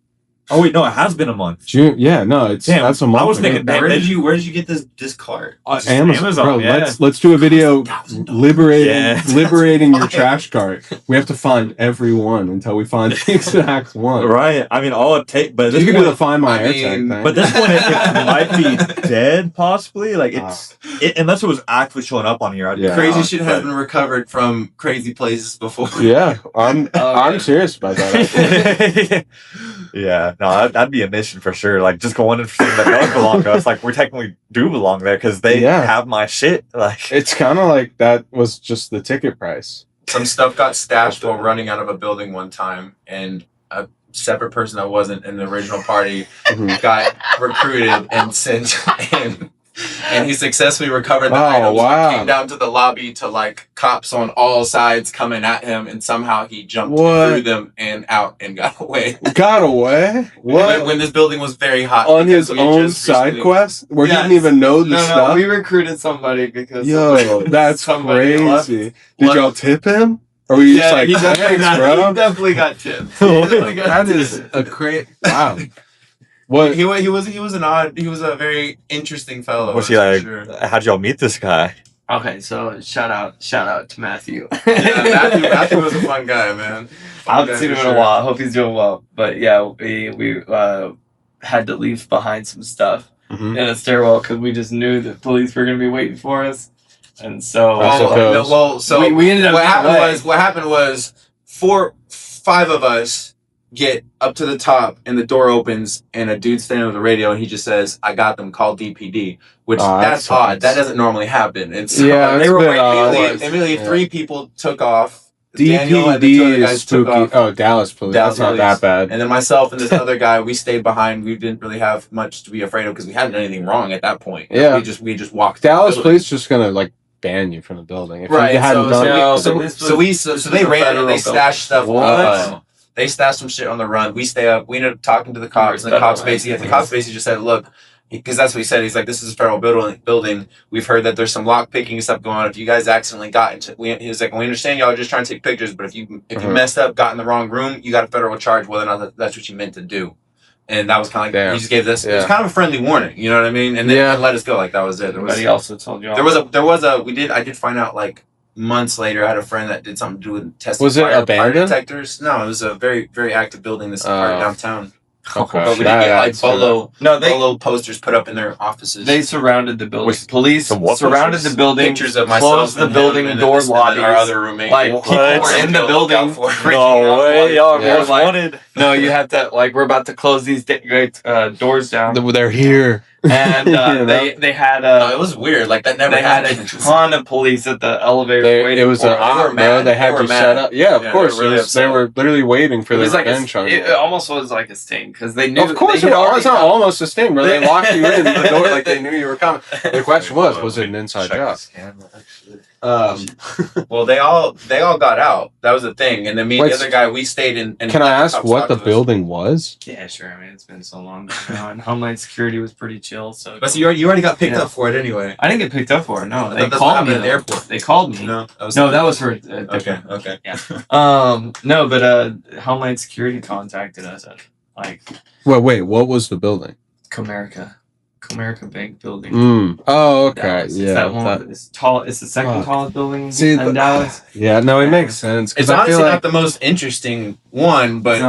Speaker 1: Oh wait, no, it has been a month.
Speaker 2: June, that's a month.
Speaker 1: I was thinking,
Speaker 3: where did you get this cart?
Speaker 2: Amazon, bro. Yeah. Let's do a video liberating your trash cart. We have to find every one until we find the exact one.
Speaker 1: Right. I mean, all it takes, but
Speaker 2: you can do the Find My AirTag thing.
Speaker 1: But this one, it might be dead, possibly. Like unless it was actually showing up on here.
Speaker 3: Crazy shit has been recovered from crazy places before.
Speaker 2: Yeah, I'm serious about that.
Speaker 1: Yeah, no, that'd be a mission for sure. Like, just going in for something that does belong to us. Like, we technically do belong there because they have my shit. Like,
Speaker 2: it's kind of like that was just the ticket price.
Speaker 3: Some stuff got stashed while running out of a building one time, and a separate person that wasn't in the original party got recruited and sent in. And he successfully recovered the items. Came down to the lobby to like cops on all sides coming at him, and somehow he jumped through them and out and got away.
Speaker 2: Got away? What?
Speaker 3: When this building was very hot.
Speaker 2: On his own side quest? Where he didn't even know the stuff?
Speaker 4: No, we recruited somebody because...
Speaker 2: Yo, that's crazy. Did y'all tip him? Or were you just like, thanks, bro?
Speaker 4: He definitely got tipped.
Speaker 2: That is a great... Wow.
Speaker 3: What he was a very interesting fellow.
Speaker 1: Was he like? Sure. How'd y'all meet this guy?
Speaker 4: Okay, so shout out to Matthew.
Speaker 3: Matthew was a fun guy, man.
Speaker 4: I haven't seen him in a while. I hope he's doing well. But yeah, we had to leave behind some stuff in a stairwell because we just knew that police were gonna be waiting for us, and so
Speaker 3: we ended up. What happened was 5 of us get up to the top, and the door opens, and a dude's standing with the radio, and he just says, "I got them. Call DPD." Which that's odd. That doesn't normally happen. And so
Speaker 2: they were
Speaker 3: immediately 3 people took off.
Speaker 2: DPD is spooky. Oh, Dallas police. That's not that bad.
Speaker 3: And then myself and this other guy, we stayed behind. We didn't really have much to be afraid of because we hadn't done anything wrong at that point.
Speaker 2: Yeah,
Speaker 3: we just walked.
Speaker 2: Dallas police just gonna like ban you from the building if you hadn't done it.
Speaker 3: So they raided and they stashed stuff. They stashed some shit on the run. We stay up. We ended up talking to the cops, and the cops basically just said, "Look." Because that's what he said. He's like, "This is a federal building. We've heard that there's some lock picking stuff going on. If you guys accidentally got into," he was like, "We understand y'all are just trying to take pictures, but if you messed up, got in the wrong room, you got a federal charge whether or not that's what you meant to do." And that was kind of like he just gave this. It was kind of a friendly warning, you know what I mean? And then let us go. Like that was it.
Speaker 4: Everybody also told you.
Speaker 3: I did find out like months later. I had a friend that did something to do with testing.
Speaker 2: Was it abandoned?
Speaker 3: Fire detectors? No, it was a very very active building. This part downtown.
Speaker 2: Okay.
Speaker 3: But we did get like bolo posters put up in their offices.
Speaker 4: They surrounded the building. Police surrounded the building.
Speaker 3: Pictures of myself,
Speaker 4: closed the building door lobbies.
Speaker 3: Our other roommate.
Speaker 4: Like people were in the building.
Speaker 1: No way, y'all most wanted.
Speaker 4: No, you have to like we're about to close these doors down.
Speaker 2: They're here.
Speaker 4: And they had
Speaker 3: it was weird. Like that never happened.
Speaker 4: They had a ton of police at the elevator.
Speaker 2: It was an they had you set up. Yeah, of course. They were literally waiting for their revenge on you.
Speaker 4: It almost was like a sting because they knew.
Speaker 2: Of course, it was not almost a sting, bro. They locked you in the door like they knew you were coming. The question was it an inside job?
Speaker 3: Well, they all got out. That was the thing. And then me and the other guy, we stayed in.
Speaker 2: Can I ask what the building was?
Speaker 4: Yeah, sure. I mean, it's been so long now, and Homeland Security was pretty chill. So,
Speaker 3: but you already got picked up for it anyway.
Speaker 4: I didn't get picked up for it. No, they called me at the airport. They called me.
Speaker 3: No,
Speaker 4: that was for
Speaker 3: okay.
Speaker 4: Yeah. No, but Homeland Security contacted us at like.
Speaker 2: Wait. What was the building?
Speaker 4: Comerica Bank building.
Speaker 2: Oh, okay.
Speaker 4: Dallas.
Speaker 2: Yeah.
Speaker 4: It's that one. It's tall. It's the second tallest building in Dallas.
Speaker 2: Yeah. No, it makes sense.
Speaker 3: It's honestly not the most interesting one, but it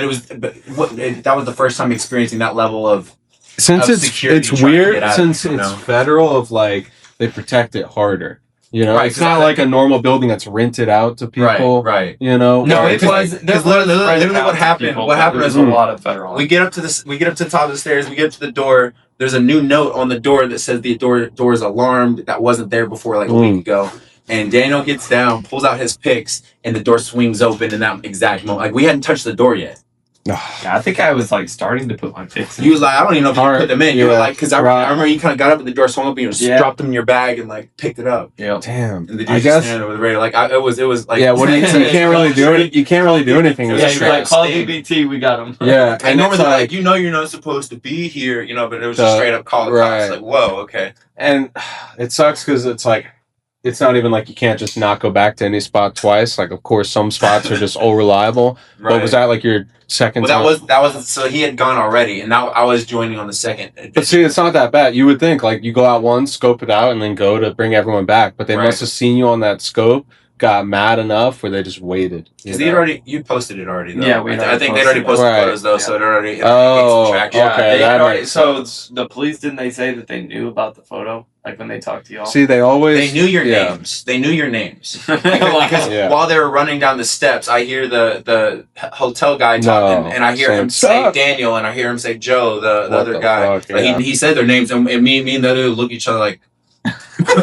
Speaker 3: was. That was the first time experiencing that level of.
Speaker 2: Since it's weird. Since it's federal, of like they protect it harder. You know, it's not like a normal building that's rented out to people.
Speaker 3: Right.
Speaker 2: You know,
Speaker 4: no, it was.
Speaker 3: Because literally, what happened? What happened is
Speaker 4: a lot of federal.
Speaker 3: We get up to the top of the stairs. We get up to the door. There's a new note on the door that says the door is alarmed. That wasn't there before, like a week ago. And Daniel gets down, pulls out his picks, and the door swings open in that exact moment. Like we hadn't touched the door yet.
Speaker 4: Yeah, I think I was like starting to put my picks in.
Speaker 3: He was like, I don't even know if you put them in. You were like, because I remember you kind of got up and the door swung open, and you just dropped them in your bag and like picked it up.
Speaker 4: Yeah.
Speaker 2: Damn.
Speaker 3: And the dude just standing over the radio. Like it was like.
Speaker 2: Yeah. What do you can't really do it. You can't really do anything.
Speaker 4: Yeah. You're like, call DBT. We got them.
Speaker 2: Yeah.
Speaker 3: And normally like you're not supposed to be here, but it was just straight up call. Right. Like whoa, okay.
Speaker 2: And it sucks because it's like. It's not even like you can't just not go back to any spot twice. Like, of course, some spots are just unreliable. Right. But was that like your second time?
Speaker 3: That was so he had gone already, and now I was joining on the second.
Speaker 2: But see, it's not that bad. You would think like you go out once, scope it out, and then go to bring everyone back. But they must have seen you on that scope, got mad enough where they just waited.
Speaker 3: Because you posted it already. Though.
Speaker 4: Yeah,
Speaker 3: I think they'd already posted photos though, so it already.
Speaker 2: Okay.
Speaker 4: So the police didn't they say that they knew about the photo? Like when they talked to y'all?
Speaker 2: See, they
Speaker 3: knew your names. They knew your names. Because while they were running down the steps, I hear the hotel guy talking, and I hear him say Daniel, and I hear him say Joe, the other guy. Fuck, like he said their names, and me and the other look at each other like. We're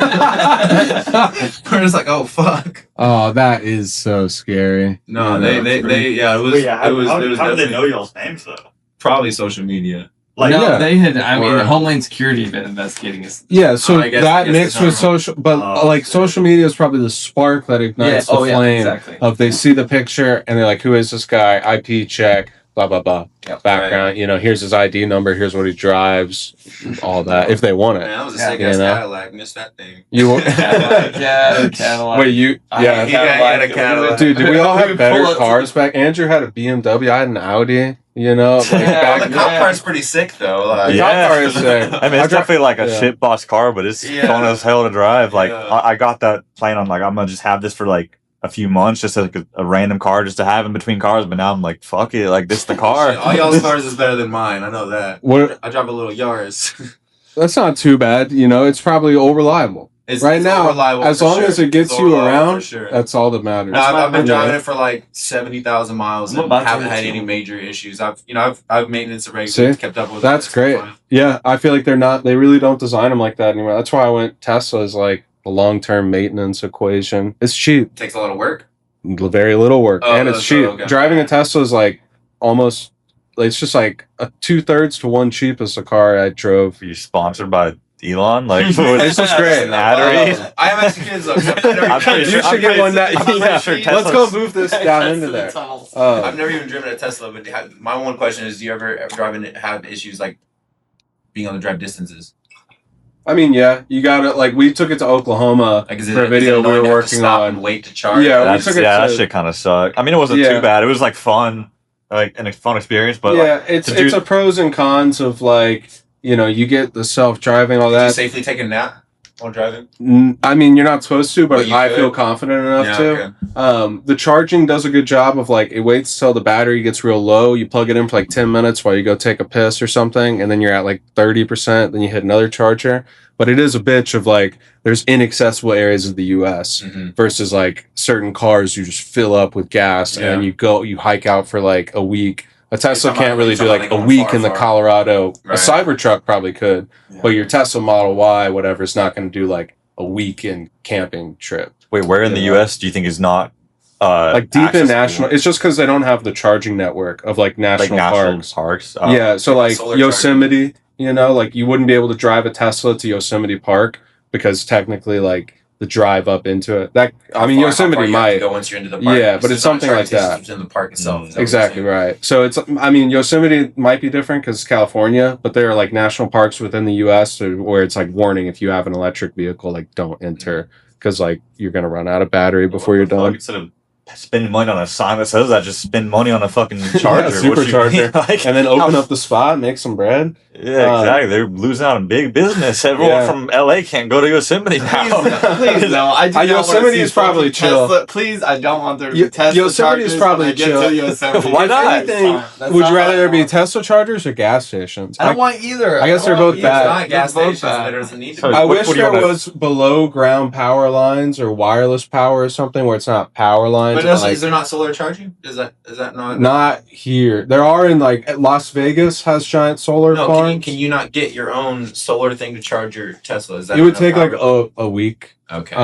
Speaker 3: just like, oh fuck.
Speaker 2: Oh, that is so scary.
Speaker 3: No, it was.
Speaker 1: How did they know y'all's names though?
Speaker 3: Probably social media.
Speaker 4: Like, they had. I mean, Homeland Security had been investigating us.
Speaker 2: Yeah, so that mixed with social, but like social media is probably the spark that ignites the flame of they see the picture and they're like, who is this guy? IP check, blah blah blah. Yep, background, here's his ID number, here's what he drives, all that. If they want it.
Speaker 3: Man, that was a sick ass Cadillac. Missed that thing.
Speaker 4: Cadillac.
Speaker 2: Wait,
Speaker 3: he had a Cadillac.
Speaker 2: Dude, did we all have better cars back? Andrew had a BMW. I had an Audi. The
Speaker 3: cop car's pretty sick though.
Speaker 2: The cop car is sick.
Speaker 1: I mean, it's definitely like a shit boss car, but it's fun as hell to drive. Like, I got that plan on like I'm gonna just have this for like a few months, just like a random car, just to have in between cars. But now I'm like, fuck it, like this is the car.
Speaker 3: All y'all's cars is better than mine. I know that. I drive a little Yaris.
Speaker 2: That's not too bad. It's probably all reliable.
Speaker 3: It's
Speaker 2: right now,
Speaker 3: reliable
Speaker 2: as
Speaker 3: for
Speaker 2: long
Speaker 3: sure.
Speaker 2: as it gets
Speaker 3: It's
Speaker 2: you
Speaker 3: reliable
Speaker 2: around,
Speaker 3: for sure.
Speaker 2: that's all that matters.
Speaker 3: No, I've been driving
Speaker 2: Yeah.
Speaker 3: it for like 70,000 miles
Speaker 4: I'm
Speaker 3: and
Speaker 4: about to
Speaker 3: haven't had
Speaker 4: too.
Speaker 3: any major issues. I've maintenance it
Speaker 2: See?
Speaker 3: regularly, kept up with it.
Speaker 2: That's
Speaker 3: It's been
Speaker 2: great.
Speaker 3: fine.
Speaker 2: Yeah, I feel like they really don't design them like that anymore. That's why I went Tesla is like a long-term maintenance equation. It's cheap,
Speaker 3: It takes a lot of work.
Speaker 2: very little work,
Speaker 3: Oh,
Speaker 2: and it's
Speaker 3: so,
Speaker 2: cheap.
Speaker 3: okay.
Speaker 2: Driving a Tesla is like almost, it's just like a 2/3 to one cheapest a car I drove.
Speaker 1: Are you sponsored by Elon? Like,
Speaker 2: It's just great.
Speaker 1: Batteries.
Speaker 3: I have actually kids though.
Speaker 1: I'm pretty
Speaker 2: You
Speaker 1: sure-
Speaker 2: should get one that.
Speaker 1: I'm pretty
Speaker 2: Yeah.
Speaker 1: sure
Speaker 2: Let's go
Speaker 1: Tesla's-
Speaker 2: move this down into there.
Speaker 3: I've never even driven a Tesla, but my one question is: do you ever driving have issues like being on the drive distances?
Speaker 2: I mean, yeah, you got it. Like we took it to Oklahoma
Speaker 3: Like,
Speaker 2: for a video we were working on.
Speaker 3: and wait to charge.
Speaker 2: Yeah,
Speaker 1: That's,
Speaker 2: took it
Speaker 1: that
Speaker 2: to-
Speaker 1: shit kind of sucked. I mean, it wasn't
Speaker 2: Yeah.
Speaker 1: too bad. It was like fun, like a fun experience. But
Speaker 2: yeah,
Speaker 1: like,
Speaker 2: it's
Speaker 1: to do-
Speaker 2: a pros and cons of like, you know, you get the self-driving, all
Speaker 3: Did you
Speaker 2: that.
Speaker 3: safely take a nap while driving?
Speaker 2: I mean, you're not supposed to, but
Speaker 3: But you
Speaker 2: I
Speaker 3: could.
Speaker 2: feel confident enough
Speaker 3: Yeah,
Speaker 2: to.
Speaker 3: okay.
Speaker 2: The charging does a good job of like, it waits till the battery gets real low. You plug it in for like 10 minutes while you go take a piss or something, and then you're at like 30%. Then you hit another charger. But it is a bitch of like, there's inaccessible areas of the U.S.
Speaker 3: Mhm.
Speaker 2: versus like certain cars you just fill up with gas
Speaker 3: Yeah.
Speaker 2: and you hike out for like a week. A Tesla
Speaker 3: talking
Speaker 2: can't
Speaker 3: about-
Speaker 2: really
Speaker 3: you're
Speaker 2: do
Speaker 3: talking
Speaker 2: like
Speaker 3: about
Speaker 2: a
Speaker 3: going
Speaker 2: week
Speaker 3: far,
Speaker 2: in the
Speaker 3: far.
Speaker 2: Colorado.
Speaker 3: Right.
Speaker 2: A Cybertruck probably could,
Speaker 3: Yeah.
Speaker 2: but your Tesla Model Y, whatever, is not going to do like a weekend camping trip.
Speaker 1: wait, where in the
Speaker 2: Yeah.
Speaker 1: U.S. do you think is not
Speaker 2: Like deep in
Speaker 1: accessible?
Speaker 2: national, it's just because they don't have the charging network of like national, parks.
Speaker 1: Oh.
Speaker 2: Yeah, so like
Speaker 3: solar
Speaker 2: Yosemite, you know, like you wouldn't be able to drive a Tesla to Yosemite Park because technically, like the drive up into it. That I mean,
Speaker 3: How far
Speaker 2: Yosemite
Speaker 3: you have to
Speaker 2: might.
Speaker 3: go once you're into the park.
Speaker 2: Yeah, but
Speaker 3: So
Speaker 2: it's
Speaker 3: not
Speaker 2: something
Speaker 3: charging
Speaker 2: like that.
Speaker 3: stations within the park itself. Is that what you're
Speaker 2: Exactly
Speaker 3: saying?
Speaker 2: right. So it's, I mean, Yosemite might be different because it's California, but there are like national parks within the U.S. where it's like warning if you have an electric vehicle, like don't enter because like you're gonna run out of battery before you're done.
Speaker 1: Instead of spending money on a sign that says that, just spend money on a fucking charger.
Speaker 2: Yeah,
Speaker 1: What you
Speaker 2: supercharger.
Speaker 1: mean? Like,
Speaker 2: And then open up the spot, make some bread.
Speaker 1: Yeah, exactly. They're losing out on big business. Everyone
Speaker 2: Yeah.
Speaker 1: from LA can't go to Yosemite now.
Speaker 4: Please no, I do not
Speaker 2: Yosemite
Speaker 4: want to see
Speaker 2: is probably
Speaker 4: fucking
Speaker 2: chill.
Speaker 4: Tesla. Please, I don't want there to be
Speaker 2: Yo-
Speaker 4: Tesla
Speaker 2: Yosemite is
Speaker 4: chargers
Speaker 2: probably
Speaker 4: when I get
Speaker 2: chill.
Speaker 4: to Yosemite.
Speaker 1: Why
Speaker 4: If
Speaker 1: not?
Speaker 4: anything, that's
Speaker 2: Would
Speaker 4: not
Speaker 2: you rather
Speaker 4: what
Speaker 2: there
Speaker 4: I
Speaker 2: be
Speaker 4: want.
Speaker 2: Tesla chargers or gas stations?
Speaker 4: I don't want either.
Speaker 2: I guess they're
Speaker 4: don't want
Speaker 2: both
Speaker 4: either.
Speaker 2: bad.
Speaker 3: It's not gas
Speaker 4: They're both
Speaker 3: stations.
Speaker 4: bad.
Speaker 3: There doesn't need to
Speaker 1: So
Speaker 3: be.
Speaker 2: I
Speaker 1: what-
Speaker 2: wish
Speaker 1: what do you
Speaker 2: there
Speaker 1: wanna-
Speaker 2: was below ground power lines or wireless power or something where it's not power lines.
Speaker 3: But
Speaker 2: like,
Speaker 3: is there not solar charging? Is that not?
Speaker 2: not here. There are in like Las Vegas has giant solar
Speaker 3: No,
Speaker 2: farms.
Speaker 3: can you not get your own solar thing to charge your Tesla? Is that
Speaker 2: It would
Speaker 3: enough
Speaker 2: take like
Speaker 3: power?
Speaker 2: a week,
Speaker 3: Okay.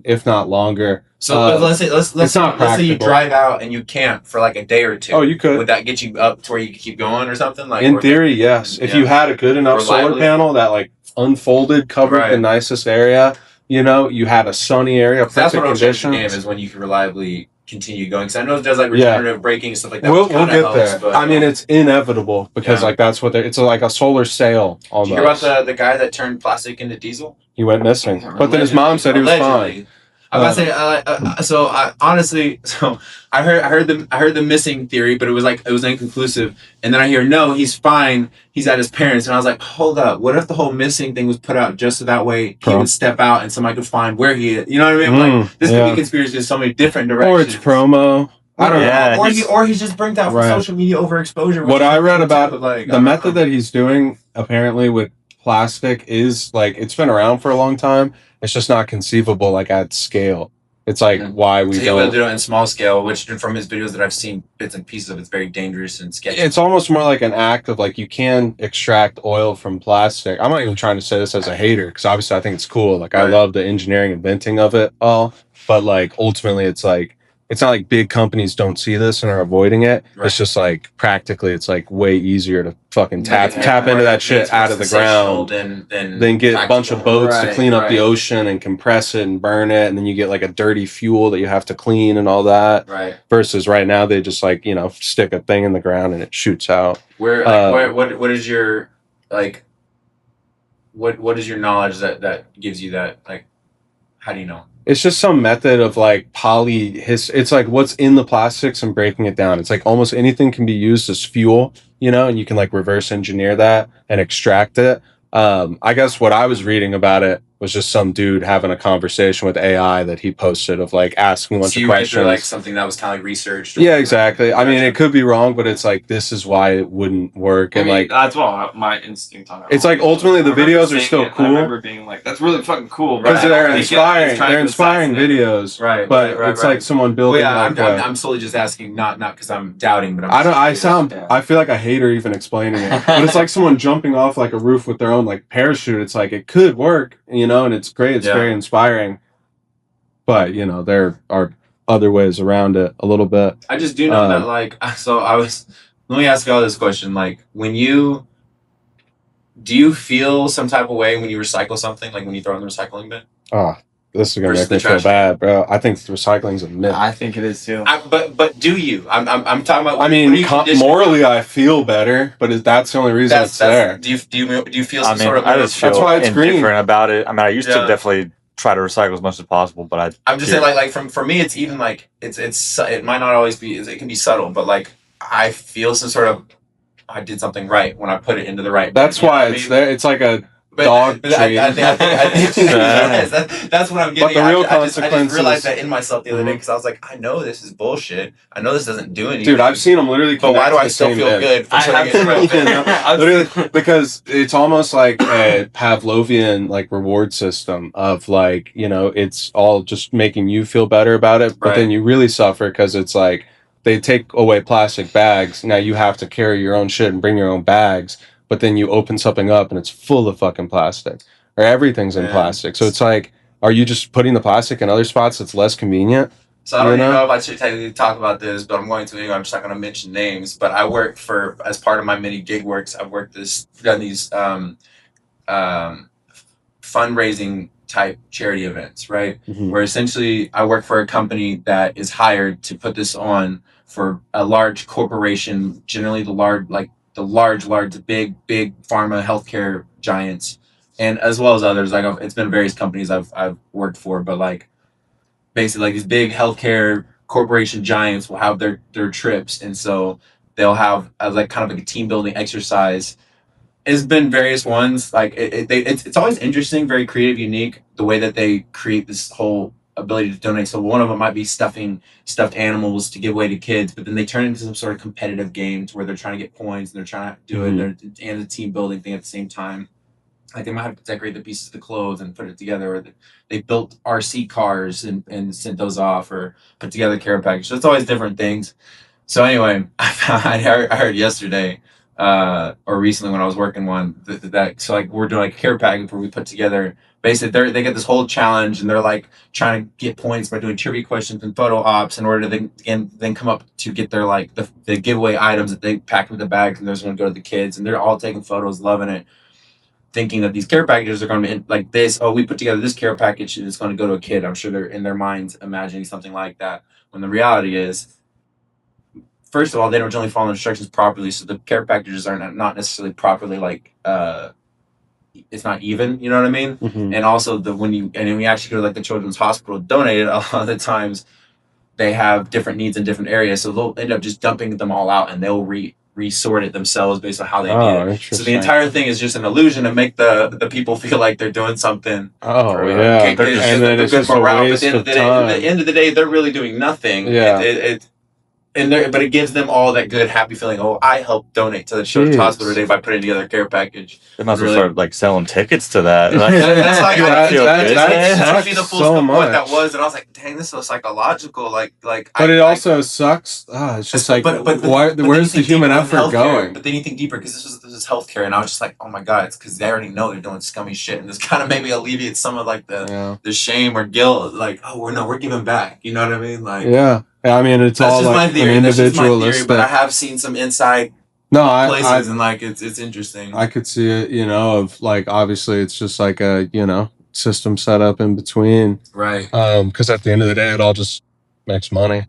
Speaker 2: if not longer.
Speaker 3: So but let's say
Speaker 2: it's not
Speaker 3: let's say you
Speaker 2: practical.
Speaker 3: drive out and you camp for like a day or two.
Speaker 2: Oh, you could.
Speaker 3: Would that get you up to where you could keep going or something? Like
Speaker 2: In
Speaker 3: or-
Speaker 2: theory, yes. If
Speaker 3: Yeah.
Speaker 2: you had a good enough solar
Speaker 3: Reliably.
Speaker 2: panel that like unfolded, covered the
Speaker 3: Right.
Speaker 2: nicest area, you know, you had a sunny area,
Speaker 3: So that's
Speaker 2: perfect
Speaker 3: what I'm trying to game
Speaker 2: conditions.
Speaker 3: is when you can reliably continue going. Because I know it does like
Speaker 2: Yeah.
Speaker 3: regenerative braking and stuff like that.
Speaker 2: We'll
Speaker 3: which kinda
Speaker 2: get
Speaker 3: helps,
Speaker 2: there.
Speaker 3: But,
Speaker 2: I mean, it's inevitable because
Speaker 3: Yeah.
Speaker 2: like that's what it's like a solar sail almost.
Speaker 3: Did you hear about the guy that turned plastic into diesel?
Speaker 2: He went missing, but then his mom said he was
Speaker 3: Allegedly.
Speaker 2: fine.
Speaker 3: I'm about to say, so I honestly, I heard the missing theory, but it was inconclusive. And then I hear no, he's fine. He's at his parents, and I was like, hold up, what if the whole missing thing was put out just so that way he would step out and somebody could find where he is? You know what I mean? Like this could be conspiracy in so many different directions.
Speaker 2: Or it's promo. I don't
Speaker 1: Yeah,
Speaker 2: know.
Speaker 3: Or he's just burnt out from
Speaker 2: Right.
Speaker 3: social media overexposure.
Speaker 2: What I read about
Speaker 3: like
Speaker 2: the method that he's doing apparently with plastic is like it's been around for a long time. It's just not conceivable like at scale. It's like why we
Speaker 3: he will
Speaker 2: don't.
Speaker 3: do it in small scale, which from his videos that I've seen bits and pieces of, it's very dangerous and sketchy.
Speaker 2: It's almost more like an act of like you can extract oil from plastic. I'm not even trying to say this as a hater because obviously I think it's cool. Like I
Speaker 3: Right.
Speaker 2: love the engineering inventing of it all, but like ultimately it's like it's not like big companies don't see this and are avoiding it.
Speaker 3: Right.
Speaker 2: It's just like practically it's like way easier to fucking tap
Speaker 3: Yeah,
Speaker 2: into that shit out of the ground. Then get a bunch of boats to clean up the ocean and compress it and burn it, and then you get like a dirty fuel that you have to clean and all that.
Speaker 3: Right.
Speaker 2: Versus right now they just like, you know, stick a thing in the ground and it shoots out.
Speaker 3: What is your like? What is your knowledge that gives you that? Like, how do you know?
Speaker 2: It's just some method of like it's like what's in the plastics and breaking it down. It's like almost anything can be used as fuel, you know, and you can like reverse engineer that and extract it. I guess what I was reading about it was just some dude having a conversation with AI that he posted of like asking a bunch of questions.
Speaker 3: Like something that was kind of like researched.
Speaker 2: Yeah, exactly. I mean, it could be wrong, but it's like, this is why it wouldn't work. And like,
Speaker 4: that's what my instinct on it.
Speaker 2: It's like ultimately the videos are still cool.
Speaker 4: I remember being like, that's really fucking cool.
Speaker 2: Because they're inspiring. They're inspiring videos.
Speaker 3: Right.
Speaker 2: But it's like someone building.
Speaker 3: I'm solely just asking, not because I'm doubting, but
Speaker 2: I feel like a hater even explaining it. But it's like someone jumping off like a roof with their own like parachute. It's like, it could work, and it's great. It's very inspiring. But, there are other ways around it a little bit.
Speaker 3: I just do know that, like, so let me ask you all this question. Like, do you feel some type of way when you recycle something, like when you throw it in the recycling bin?
Speaker 2: Oh, this is going to make me feel bad, bro. I think recycling's a myth.
Speaker 4: I think it is too.
Speaker 3: But do you? I'm talking about.
Speaker 2: I mean, morally, I feel better, but that's the only reason it's there.
Speaker 3: Do you feel some sort of?
Speaker 1: I just feel
Speaker 2: that's why it's
Speaker 1: indifferent
Speaker 2: green
Speaker 1: about it. I mean, I used to definitely try to recycle as much as possible, but
Speaker 3: I'm just saying, like for me, it's even like it might not always be. It can be subtle, but like I feel some sort of I did something right when I put it into the right.
Speaker 2: That's why it's there. It's like a dog treat.
Speaker 3: I think that's what I'm getting.
Speaker 2: But the real consequences.
Speaker 3: I just realized that in myself the other day because I was like, I know this is bullshit. I know this doesn't do anything.
Speaker 2: Dude, I've seen them literally.
Speaker 3: But why do I still feel good?
Speaker 2: Literally, because it's almost like a Pavlovian like reward system of like, it's all just making you feel better about it, but then you really suffer because it's like they take away plastic bags. Now you have to carry your own shit and bring your own bags. But then you open something up and it's full of fucking plastic, or everything's in plastic. So it's like, are you just putting the plastic in other spots that's less convenient?
Speaker 3: So I don't even know if I should technically talk about this, but I'm going to anyway. I'm just not going to mention names. But I work as part of my many gig works, I've done these fundraising type charity events, right? Mm-hmm. Where essentially I work for a company that is hired to put this on for a large corporation, generally the big pharma healthcare giants, and as well as others. Like it's been various companies I've worked for, but like basically like these big healthcare corporation giants will have their trips, and so they'll have like kind of like a team building exercise. It's been various ones. Like it's always interesting, very creative, unique the way that they create this whole ability to donate. So one of them might be stuffing stuffed animals to give away to kids, but then they turn into some sort of competitive game to where they're trying to get points and they're trying to do it and the team building thing at the same time. Like they might have to decorate the pieces of the clothes and put it together, or they built RC cars and sent those off, or put together a care package. So it's always different things. So anyway, I heard yesterday or recently when I was working one that so like we're doing like a care package where we put together. Basically, they get this whole challenge, and they're like trying to get points by doing trivia questions and photo ops in order to then come up to get their like the giveaway items that they packed with the bags, and they're going to go to the kids, and they're all taking photos, loving it, thinking that these care packages are going to be like this. Oh, we put together this care package, and it's going to go to a kid. I'm sure they're in their minds imagining something like that. When the reality is, first of all, they don't generally follow instructions properly, so the care packages are not necessarily properly like. It's not even, you know what I mean? Mm-hmm. And also when you actually go to like the children's hospital to donate it, a lot of the times they have different needs in different areas, so they'll end up just dumping them all out, and they'll resort it themselves based on how they need it. So the entire thing is just an illusion to make the people feel like they're doing something.
Speaker 2: Oh yeah,
Speaker 3: and then it's just morale. But at the end of the day, they're really doing nothing. Yeah. But it gives them all that good, happy feeling. Oh, I helped donate to the children's hospital today by putting together a care package.
Speaker 1: They must have started like selling tickets to that.
Speaker 3: That's like that's the full scope of what that was, and I was like, dang, this is so psychological. But
Speaker 2: it also sucks. It's just like, where's the human effort going?
Speaker 3: But then you think deeper because this is healthcare, and I was just like, oh my god, it's because they already know they're doing scummy shit, and this kind of maybe alleviates some of like the shame or guilt. Like, oh, we're giving back. You know what I mean? Like,
Speaker 2: yeah. I mean, it's all like an individualistic.
Speaker 3: But I have seen some inside places, and like it's interesting.
Speaker 2: I could see it, of like obviously it's just like a system set up in between,
Speaker 3: right?
Speaker 2: Because at the end of the day, it all just makes money,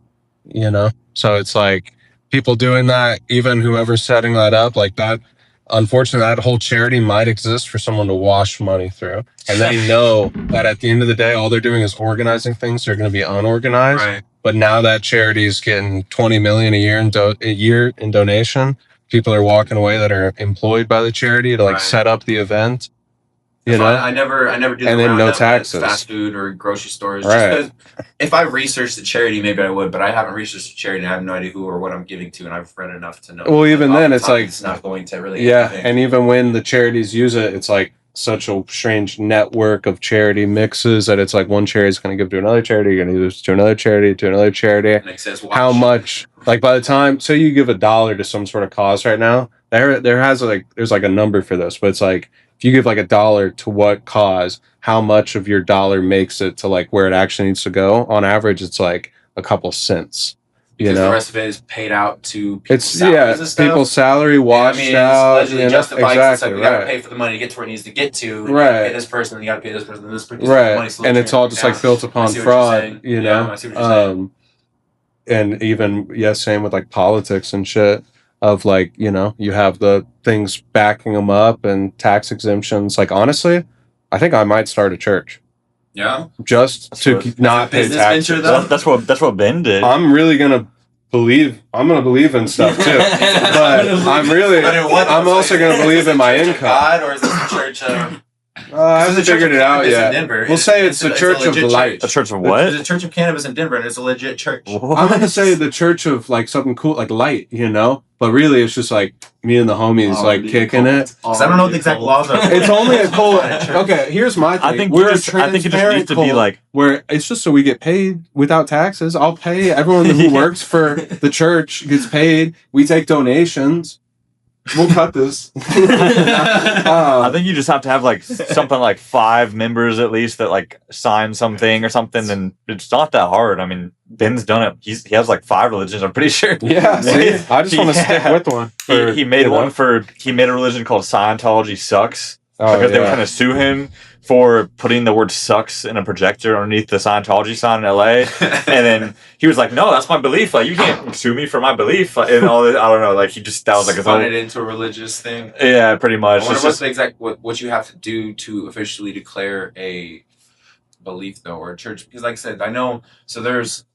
Speaker 2: So it's like people doing that, even whoever's setting that up, like that. Unfortunately, that whole charity might exist for someone to wash money through, and they know that at the end of the day, all they're doing is organizing things. They're going to be unorganized.
Speaker 3: Right.
Speaker 2: But now that charity is getting $20 million a year in donation, people are walking away that are employed by the charity to like set up the event. You know,
Speaker 3: I never do.
Speaker 2: And then no taxes.
Speaker 3: Fast food or grocery stores.
Speaker 2: Right.
Speaker 3: Just because if I researched a charity, maybe I would, but I haven't researched a charity. And I have no idea who or what I'm giving to, and I've read enough to know.
Speaker 2: Well, even then, it's like
Speaker 3: it's not going to really.
Speaker 2: Yeah, and even when the charities use it, it's like such a strange network of charity mixes that it's like one charity is going to give to another charity, you're going to give to another charity, to another charity.
Speaker 3: And it says,
Speaker 2: how much? Like by the time, say you give $1 to some sort of cause right now, there's like a number for this, but it's like if you give like $1 to what cause, how much of your dollar makes it to like where it actually needs to go? On average, it's like a couple cents.
Speaker 3: Because
Speaker 2: the
Speaker 3: rest of it is paid out to people's salaries and stuff.
Speaker 2: People's salary washed out.
Speaker 3: It's justified. Exactly, you gotta pay for the money to get to where it needs to get to. And
Speaker 2: right.
Speaker 3: You pay this person, you gotta pay this person, and this person.
Speaker 2: Right. And it's all just like built upon fraud, you know.
Speaker 3: I see what you're saying.
Speaker 2: And even same with like politics and shit. Of like, you know, you have the things backing them up and tax exemptions. Like honestly, I think I might start a church.
Speaker 3: Yeah.
Speaker 2: Just to not pay taxes.
Speaker 1: That's what Ben did.
Speaker 2: I'm really gonna believe in stuff too. But I'm also gonna believe in my income.
Speaker 3: God, or is this a church of
Speaker 2: I haven't figured it out yet. We'll say it's the Church of Light.
Speaker 1: A church of what?
Speaker 3: There's a Church of Cannabis in Denver, and it's a legit church.
Speaker 2: What? I'm gonna say the Church of like something cool, like light, you know. But really, it's just like me and the homies like kicking it.
Speaker 3: Because I don't know what the exact laws are.
Speaker 2: It's only a cult. Okay, here's my thing.
Speaker 1: I think it just needs to be like
Speaker 2: where it's just so we get paid without taxes. I'll pay everyone who works for the church gets paid. We take donations. We'll cut this.
Speaker 1: I think you just have to have like something like 5 members at least that like sign something or something, and it's not that hard. I mean, Ben's done it. He has like 5 religions, I'm pretty sure.
Speaker 2: Yeah, see, I just want to stick with one.
Speaker 1: He made a religion called Scientology Sucks because they were trying to sue him for putting the word sucks in a projector underneath the Scientology sign in LA. And then he was like, no, that's my belief. Like, you can't sue me for my belief. And all this, I don't know. Like, that was like his
Speaker 3: spun it into a religious thing.
Speaker 1: Yeah, pretty much.
Speaker 3: I wonder what's the exact, what you have to do to officially declare a belief, though, or a church. Because, like I said, I know, so there's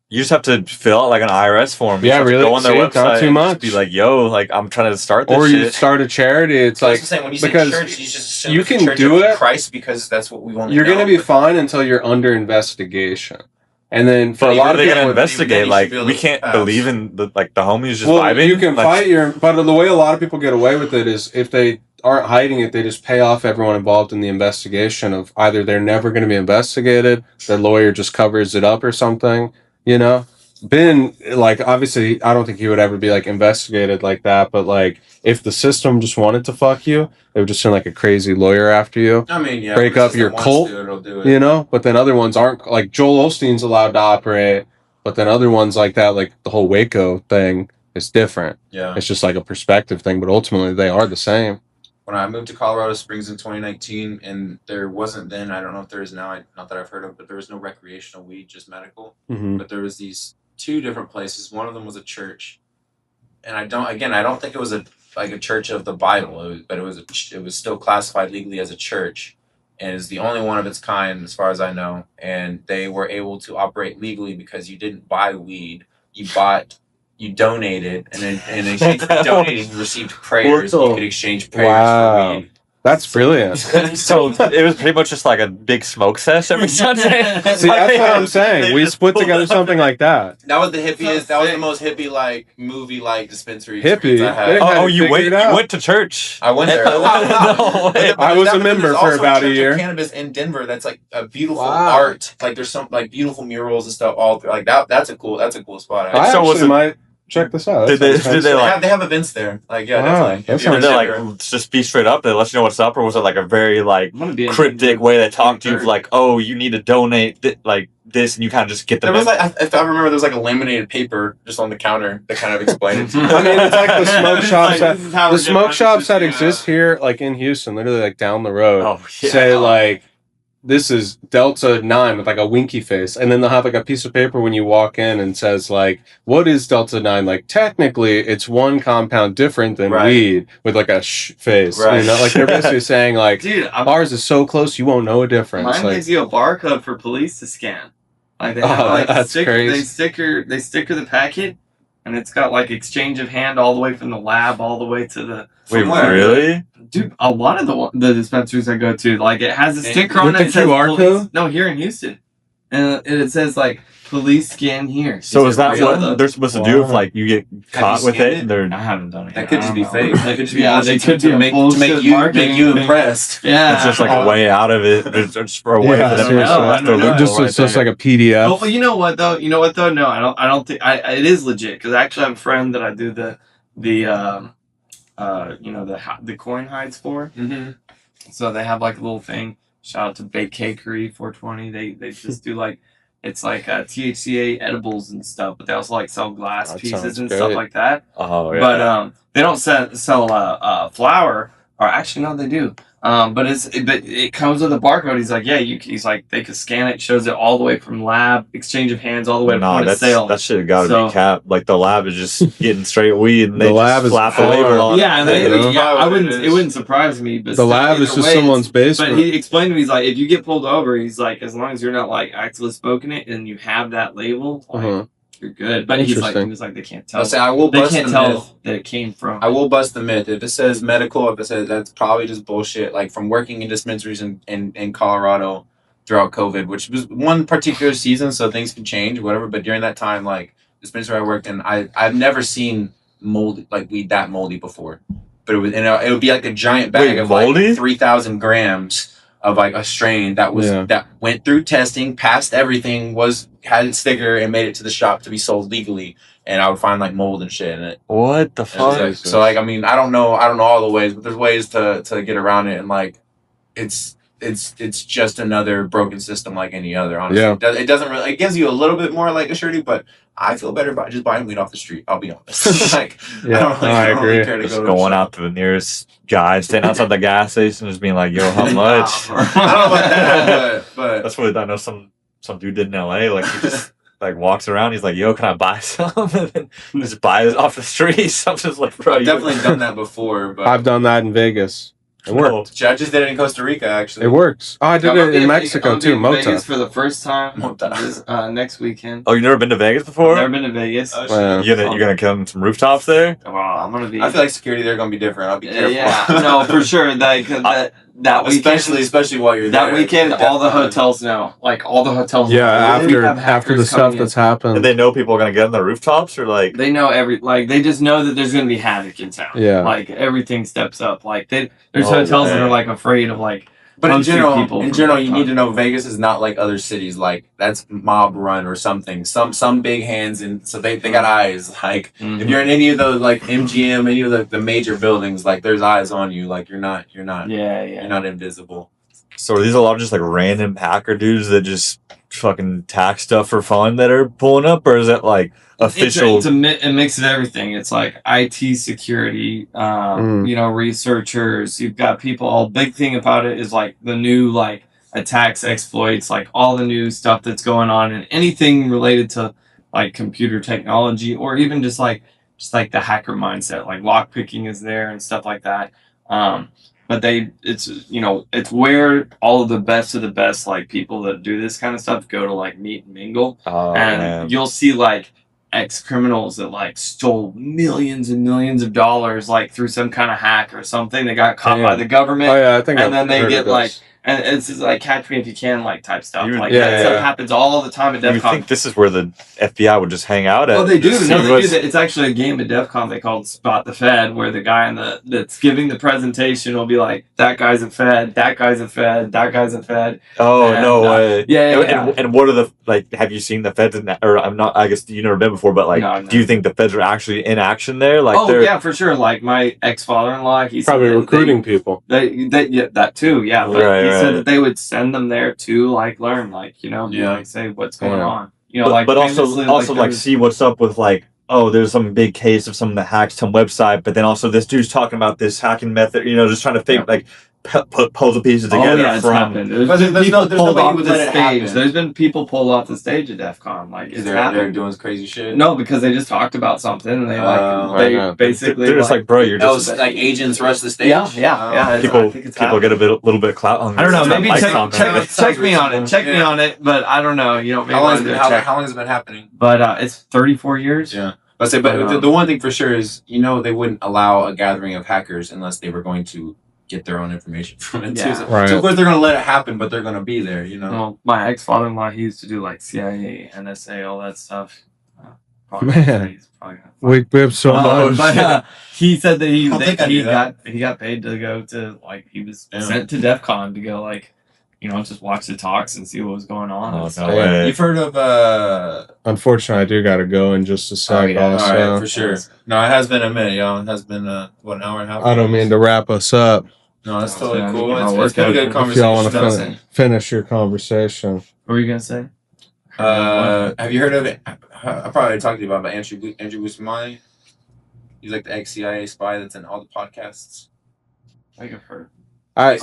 Speaker 1: you just have to fill out like an IRS form.
Speaker 2: Yeah, really.
Speaker 1: Go on their website.
Speaker 2: Not too much.
Speaker 1: And just be like, yo, like I'm trying to start this.
Speaker 2: Or you
Speaker 1: shit.
Speaker 2: start a charity. It's like
Speaker 3: when you say church, you just assume
Speaker 2: you
Speaker 3: it's
Speaker 2: can
Speaker 3: the church
Speaker 2: do
Speaker 3: of
Speaker 2: it.
Speaker 3: Christ, because that's what we want.
Speaker 2: You're going to be fine until you're under investigation. And then for a lot of people,
Speaker 1: they're gonna investigate. Like we can't believe in the homies just vibing.
Speaker 2: You can fight but the way a lot of people get away with it is if they aren't hiding it, they just pay off everyone involved in the investigation. Of either they're never going to be investigated, their lawyer just covers it up or something. You know. Ben, like, obviously, I don't think he would ever be, like, investigated like that, but, like, if the system just wanted to fuck you, they would just send, like, a crazy lawyer after you.
Speaker 3: I mean, yeah.
Speaker 2: Break up your cult, you know? But then other ones aren't, like, Joel Osteen's allowed to operate, but then other ones like that, like, the whole Waco thing is different.
Speaker 3: Yeah.
Speaker 2: It's just, like, a perspective thing, but ultimately they are the same.
Speaker 3: When I moved to Colorado Springs in 2019, and there wasn't then, I don't know if there is now, not that I've heard of, but there was no recreational weed, just medical.
Speaker 2: Mm-hmm.
Speaker 3: But there was these 2 different places. One of them was a church, and I don't think it was a church of the Bible, but it was still classified legally as a church, and is the only one of its kind as far as I know. And they were able to operate legally because you didn't buy weed, you donated, and in exchange for donating, you received prayers. You could exchange prayers for weed.
Speaker 2: That's brilliant.
Speaker 1: So it was pretty much just like a big smoke sesh every Sunday.
Speaker 2: See, that's what I'm saying. We put together something like that.
Speaker 3: That was the hippiest. That was the most hippie like movie like dispensary
Speaker 2: hippie.
Speaker 3: I had.
Speaker 1: You went to church.
Speaker 3: I went there.
Speaker 2: I was a member for about a year.
Speaker 3: Cannabis in Denver. That's like a beautiful art. Like there's some like beautiful murals and stuff. All like that. That's a cool spot.
Speaker 2: I actually might check this out.
Speaker 1: Did they
Speaker 3: they have events there? Like definitely.
Speaker 2: Did
Speaker 1: they like just be straight up? They let you know what's up, or was it like a very like cryptic way they talked to you? Like, oh, you need to donate like this, and you kind of just get the.
Speaker 3: There was like, if I remember, there was like a laminated paper just on the counter that kind of explained it to you.
Speaker 2: I mean, it's like the smoke shops. The smoke shops that exist here, like in Houston, literally like down the road, say like. This is Delta 9 with like a winky face. And then they'll have like a piece of paper when you walk in and says like, what is Delta 9? Like technically it's one compound different than weed with like a face.
Speaker 1: Right.
Speaker 2: You know, like they're basically saying like,
Speaker 4: dude,
Speaker 2: ours is so close you won't know a difference.
Speaker 4: Mine gives you a barcode for police to scan. Like they have
Speaker 2: that's crazy.
Speaker 4: They sticker the packet and it's got like exchange of hand all the way from the lab all the way to the.
Speaker 1: Wait, really?
Speaker 4: Dude, a lot of the dispensaries I go to, like it has a sticker on it.
Speaker 2: With the QR code?
Speaker 4: No, here in Houston, and it says like police scan here.
Speaker 1: So is that what they're supposed to do if like you get caught with it?
Speaker 4: I haven't done it.
Speaker 3: That could just be fake. That could just be
Speaker 4: they could
Speaker 3: to make you impressed.
Speaker 4: Yeah,
Speaker 1: it's just like a way out of it. It's just for a way for them to
Speaker 2: it's just like a PDF.
Speaker 4: Well, you know what though? No, I don't think it is legit because I actually have a friend that I do the coin hides for.
Speaker 3: Mm-hmm.
Speaker 4: So they have like a little thing. Shout out to Bake Cakery 420. They just do like it's like THCA edibles and stuff, but they also like sell glass pieces and stuff like that.
Speaker 1: Oh yeah.
Speaker 4: But they don't sell flour, or actually no, they do. But it comes with a barcode. He's like, yeah, he's like, they could scan it, shows it all the way from lab, exchange of hands, all the way to point of sale.
Speaker 1: That shit got to be capped. Like the lab is just getting straight weed, and they just slap a label on it.
Speaker 4: It wouldn't surprise me. But
Speaker 2: the lab is just someone's basement.
Speaker 4: But he explained to me, he's like, if you get pulled over, he's like, as long as you're not like actively smoking it and you have that label, like, you're good. But he was like, they can't tell. They can't tell that it came from.
Speaker 3: I will bust the myth. If it says medical, if it says that's probably just bullshit. Like from working in dispensaries in Colorado throughout COVID, which was one particular season, so things can change, whatever. But during that time, like dispensary I worked in, I've never seen moldy like weed that moldy before. But it would be like a giant bag of moldy? Like 3,000 grams. Of like a strain that was that went through testing, passed everything, had its sticker, and made it to the shop to be sold legally. And I would find like mold and shit in it.
Speaker 1: What the fuck?
Speaker 3: Like, so like, I mean, I don't know all the ways, but there's ways to get around it, and like, it's just another broken system like any other. Honestly, it doesn't really. It gives you a little bit more like a surety, but I feel better about just buying weed off the street. I'll be honest. Like,
Speaker 2: I agree.
Speaker 3: Really care to
Speaker 1: just
Speaker 3: go
Speaker 1: going out to the nearest guy, standing outside the gas station, just being like, "Yo, how much?"
Speaker 3: I don't know about that, but
Speaker 1: that's what I know. Some dude did in LA. Like he just like walks around. He's like, "Yo, can I buy some?" And then just buy it off the street. So I'm just like, "Bro,
Speaker 3: I've definitely done that before." But
Speaker 2: I've done that in Vegas. It worked.
Speaker 3: I just did it in Costa Rica, actually.
Speaker 2: It works. Oh, I did it in Mexico too. Mota.
Speaker 4: Vegas for the first time next weekend.
Speaker 1: Oh, you've never been to Vegas before?
Speaker 4: I've never been to Vegas.
Speaker 1: You're gonna come some rooftops there?
Speaker 4: Well, I'm gonna be.
Speaker 3: I feel like security there gonna be different. I'll be careful.
Speaker 4: Yeah, no, for sure. That weekend,
Speaker 3: especially while you're there.
Speaker 4: That weekend, all the hotels know. Like all the hotels.
Speaker 2: Yeah, after the stuff that's happened.
Speaker 1: And they know people are gonna get on the rooftops, or like
Speaker 4: they know they just know that there's gonna be havoc in town.
Speaker 2: Yeah,
Speaker 4: like everything steps up. Like there's hotels that are like afraid of like.
Speaker 3: But in general, you need to know Vegas is not like other cities. Like that's mob run or something. Some big hands, and so they got eyes. Like if you're in any of those like MGM, any of the major buildings, like there's eyes on you. Like you're not you're not invisible.
Speaker 1: So are these a lot of just like random hacker dudes that just fucking tax stuff for fun that are pulling up, or is it like official?
Speaker 4: It's a mix of everything. It's like IT security, researchers. You've got people. All big thing about it is like the new like attacks, exploits, like all the new stuff that's going on, and anything related to like computer technology, or even just like the hacker mindset. Like lock picking is there and stuff like that. But it's where all of the best like people that do this kind of stuff go to like meet and mingle, you'll see like ex-criminals that like stole millions and millions of dollars like through some kind of hack or something. They got caught by the government.
Speaker 2: Oh yeah, I think.
Speaker 4: And then they get like. And it's just like catch me if you can like type stuff. That stuff happens all the time at DEF CON.
Speaker 1: You think this is where the FBI would just hang out at?
Speaker 4: Oh, they do. No, they do. It's actually a game at DEF CON they called Spot the Fed, where the guy that's giving the presentation will be like, that guy's a Fed, that guy's a Fed, that guy's a Fed.
Speaker 1: Oh, no way.
Speaker 4: Yeah.
Speaker 1: And what are the, like, have you seen the Feds or I'm not, I guess you've never been before, but like,
Speaker 4: no.
Speaker 1: Do you think the Feds are actually in action there? Like,
Speaker 4: yeah, for sure. Like my ex-father-in-law, he's
Speaker 2: probably recruiting people.
Speaker 4: That too, yeah. But he said that they would send them there to like learn, like like say what's going on,
Speaker 1: but also like see what's up with like, oh, there's some big case of someone that hacked some website, but then also this dude's talking about this hacking method, just trying to fake like put puzzle pieces together.
Speaker 4: It's happened. There's been people pulled off the stage at DEF CON. Like,
Speaker 3: they're doing crazy shit.
Speaker 4: No, because they just talked about something and they basically
Speaker 1: they're just like, bro, you're just
Speaker 3: like agents rush the stage.
Speaker 4: Yeah.
Speaker 1: People get a little bit clout on.
Speaker 4: I don't know. Maybe check me on it. Check me on it. But I don't know. Maybe
Speaker 3: how long has it been happening?
Speaker 4: But it's 34 years.
Speaker 3: Yeah. But the one thing for sure is, they wouldn't allow a gathering of hackers unless they were going to get their own information from it too. So,
Speaker 2: right.
Speaker 3: So of course they're going to let it happen, but they're going to be there,
Speaker 4: Well, my ex-father-in-law, he used to do like CIA, NSA, all that stuff.
Speaker 2: Man,
Speaker 4: he's probably
Speaker 2: we have so much.
Speaker 4: But he said that he
Speaker 3: got
Speaker 4: paid to go to, like, he was sent to DEF CON to go, like, just watch the talks and see what was going on.
Speaker 1: Oh, no way.
Speaker 3: You've heard of
Speaker 2: Unfortunately, I do got to go in just a sec.
Speaker 3: all right, for sure. No, it has been a minute, y'all. It has been an hour and a half.
Speaker 2: I don't mean to wrap us up.
Speaker 3: No, that's totally cool.
Speaker 4: It's
Speaker 3: been a good
Speaker 2: If
Speaker 3: conversation.
Speaker 2: y'all want to finish your conversation.
Speaker 4: What were you gonna say?
Speaker 3: Have you heard of it? I probably talked to you about Andrew Bustamante. He's like the ex-CIA spy that's in all the podcasts.
Speaker 4: I think I've heard.
Speaker 2: I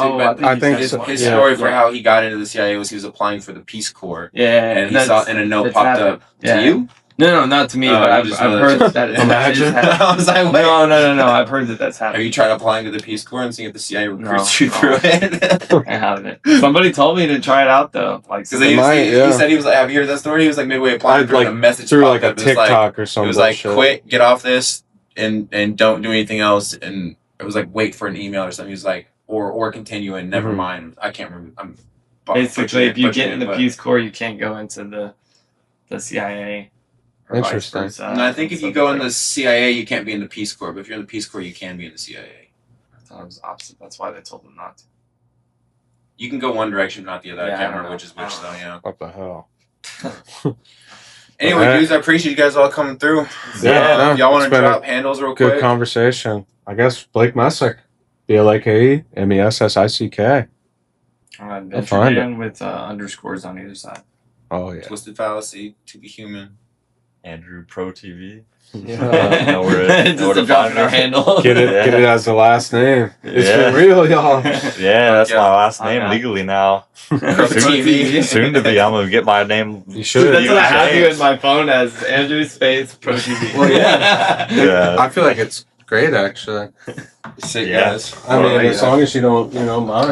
Speaker 2: think
Speaker 3: his story for how he got into the CIA was he was applying for the Peace Corps.
Speaker 4: Yeah,
Speaker 3: and he saw and a note popped up to you.
Speaker 4: No, not to me. But I've heard that.
Speaker 3: Imagine. I was like, wait.
Speaker 4: No. I've heard that's happening.
Speaker 3: Have you tried applying to the Peace Corps and seeing if the CIA recruits you through it?
Speaker 4: I haven't. Somebody told me to try it out though. Like,
Speaker 3: because he said he was like, have you heard that story? He was like midway applying for a message
Speaker 2: through like a TikTok or something.
Speaker 3: It was like, quit, get off this, and don't do anything else. And it was like, wait for an email or something. He was like, or continue and never mind. I can't remember.
Speaker 4: Basically, if you get in the Peace Corps, you can't go into the CIA.
Speaker 2: Interesting.
Speaker 3: And I think if you go in the CIA, you can't be in the Peace Corps. But if you're in the Peace Corps, you can be in the CIA.
Speaker 4: I thought it was opposite. That's why they told them not to.
Speaker 3: You can go one direction, not the other.
Speaker 4: Yeah,
Speaker 3: I can't remember which is which, though. Yeah.
Speaker 2: What the hell?
Speaker 3: Anyway, dudes, I appreciate you guys all coming through.
Speaker 2: Yeah.
Speaker 3: Y'all want to drop handles real quick?
Speaker 2: Good conversation. I guess Blake Messick. BLAKE MESSICK.
Speaker 4: Benjamin with underscores on either side.
Speaker 2: Oh yeah.
Speaker 3: Twisted Fallacy, To Be Human.
Speaker 1: Andrew Pro TV.
Speaker 4: Yeah. Know where to find our handle.
Speaker 2: Get it as the last name. It's been real, y'all.
Speaker 1: Yeah, that's my last name legally now.
Speaker 3: Pro TV.
Speaker 1: Soon to be. I'm gonna get my name.
Speaker 2: You should.
Speaker 4: That's what I have you in my phone as Andrew Space Pro TV.
Speaker 2: Well, yeah. I feel like it's great, actually.
Speaker 3: Sick, guys.
Speaker 2: I mean, as long as you don't, mind.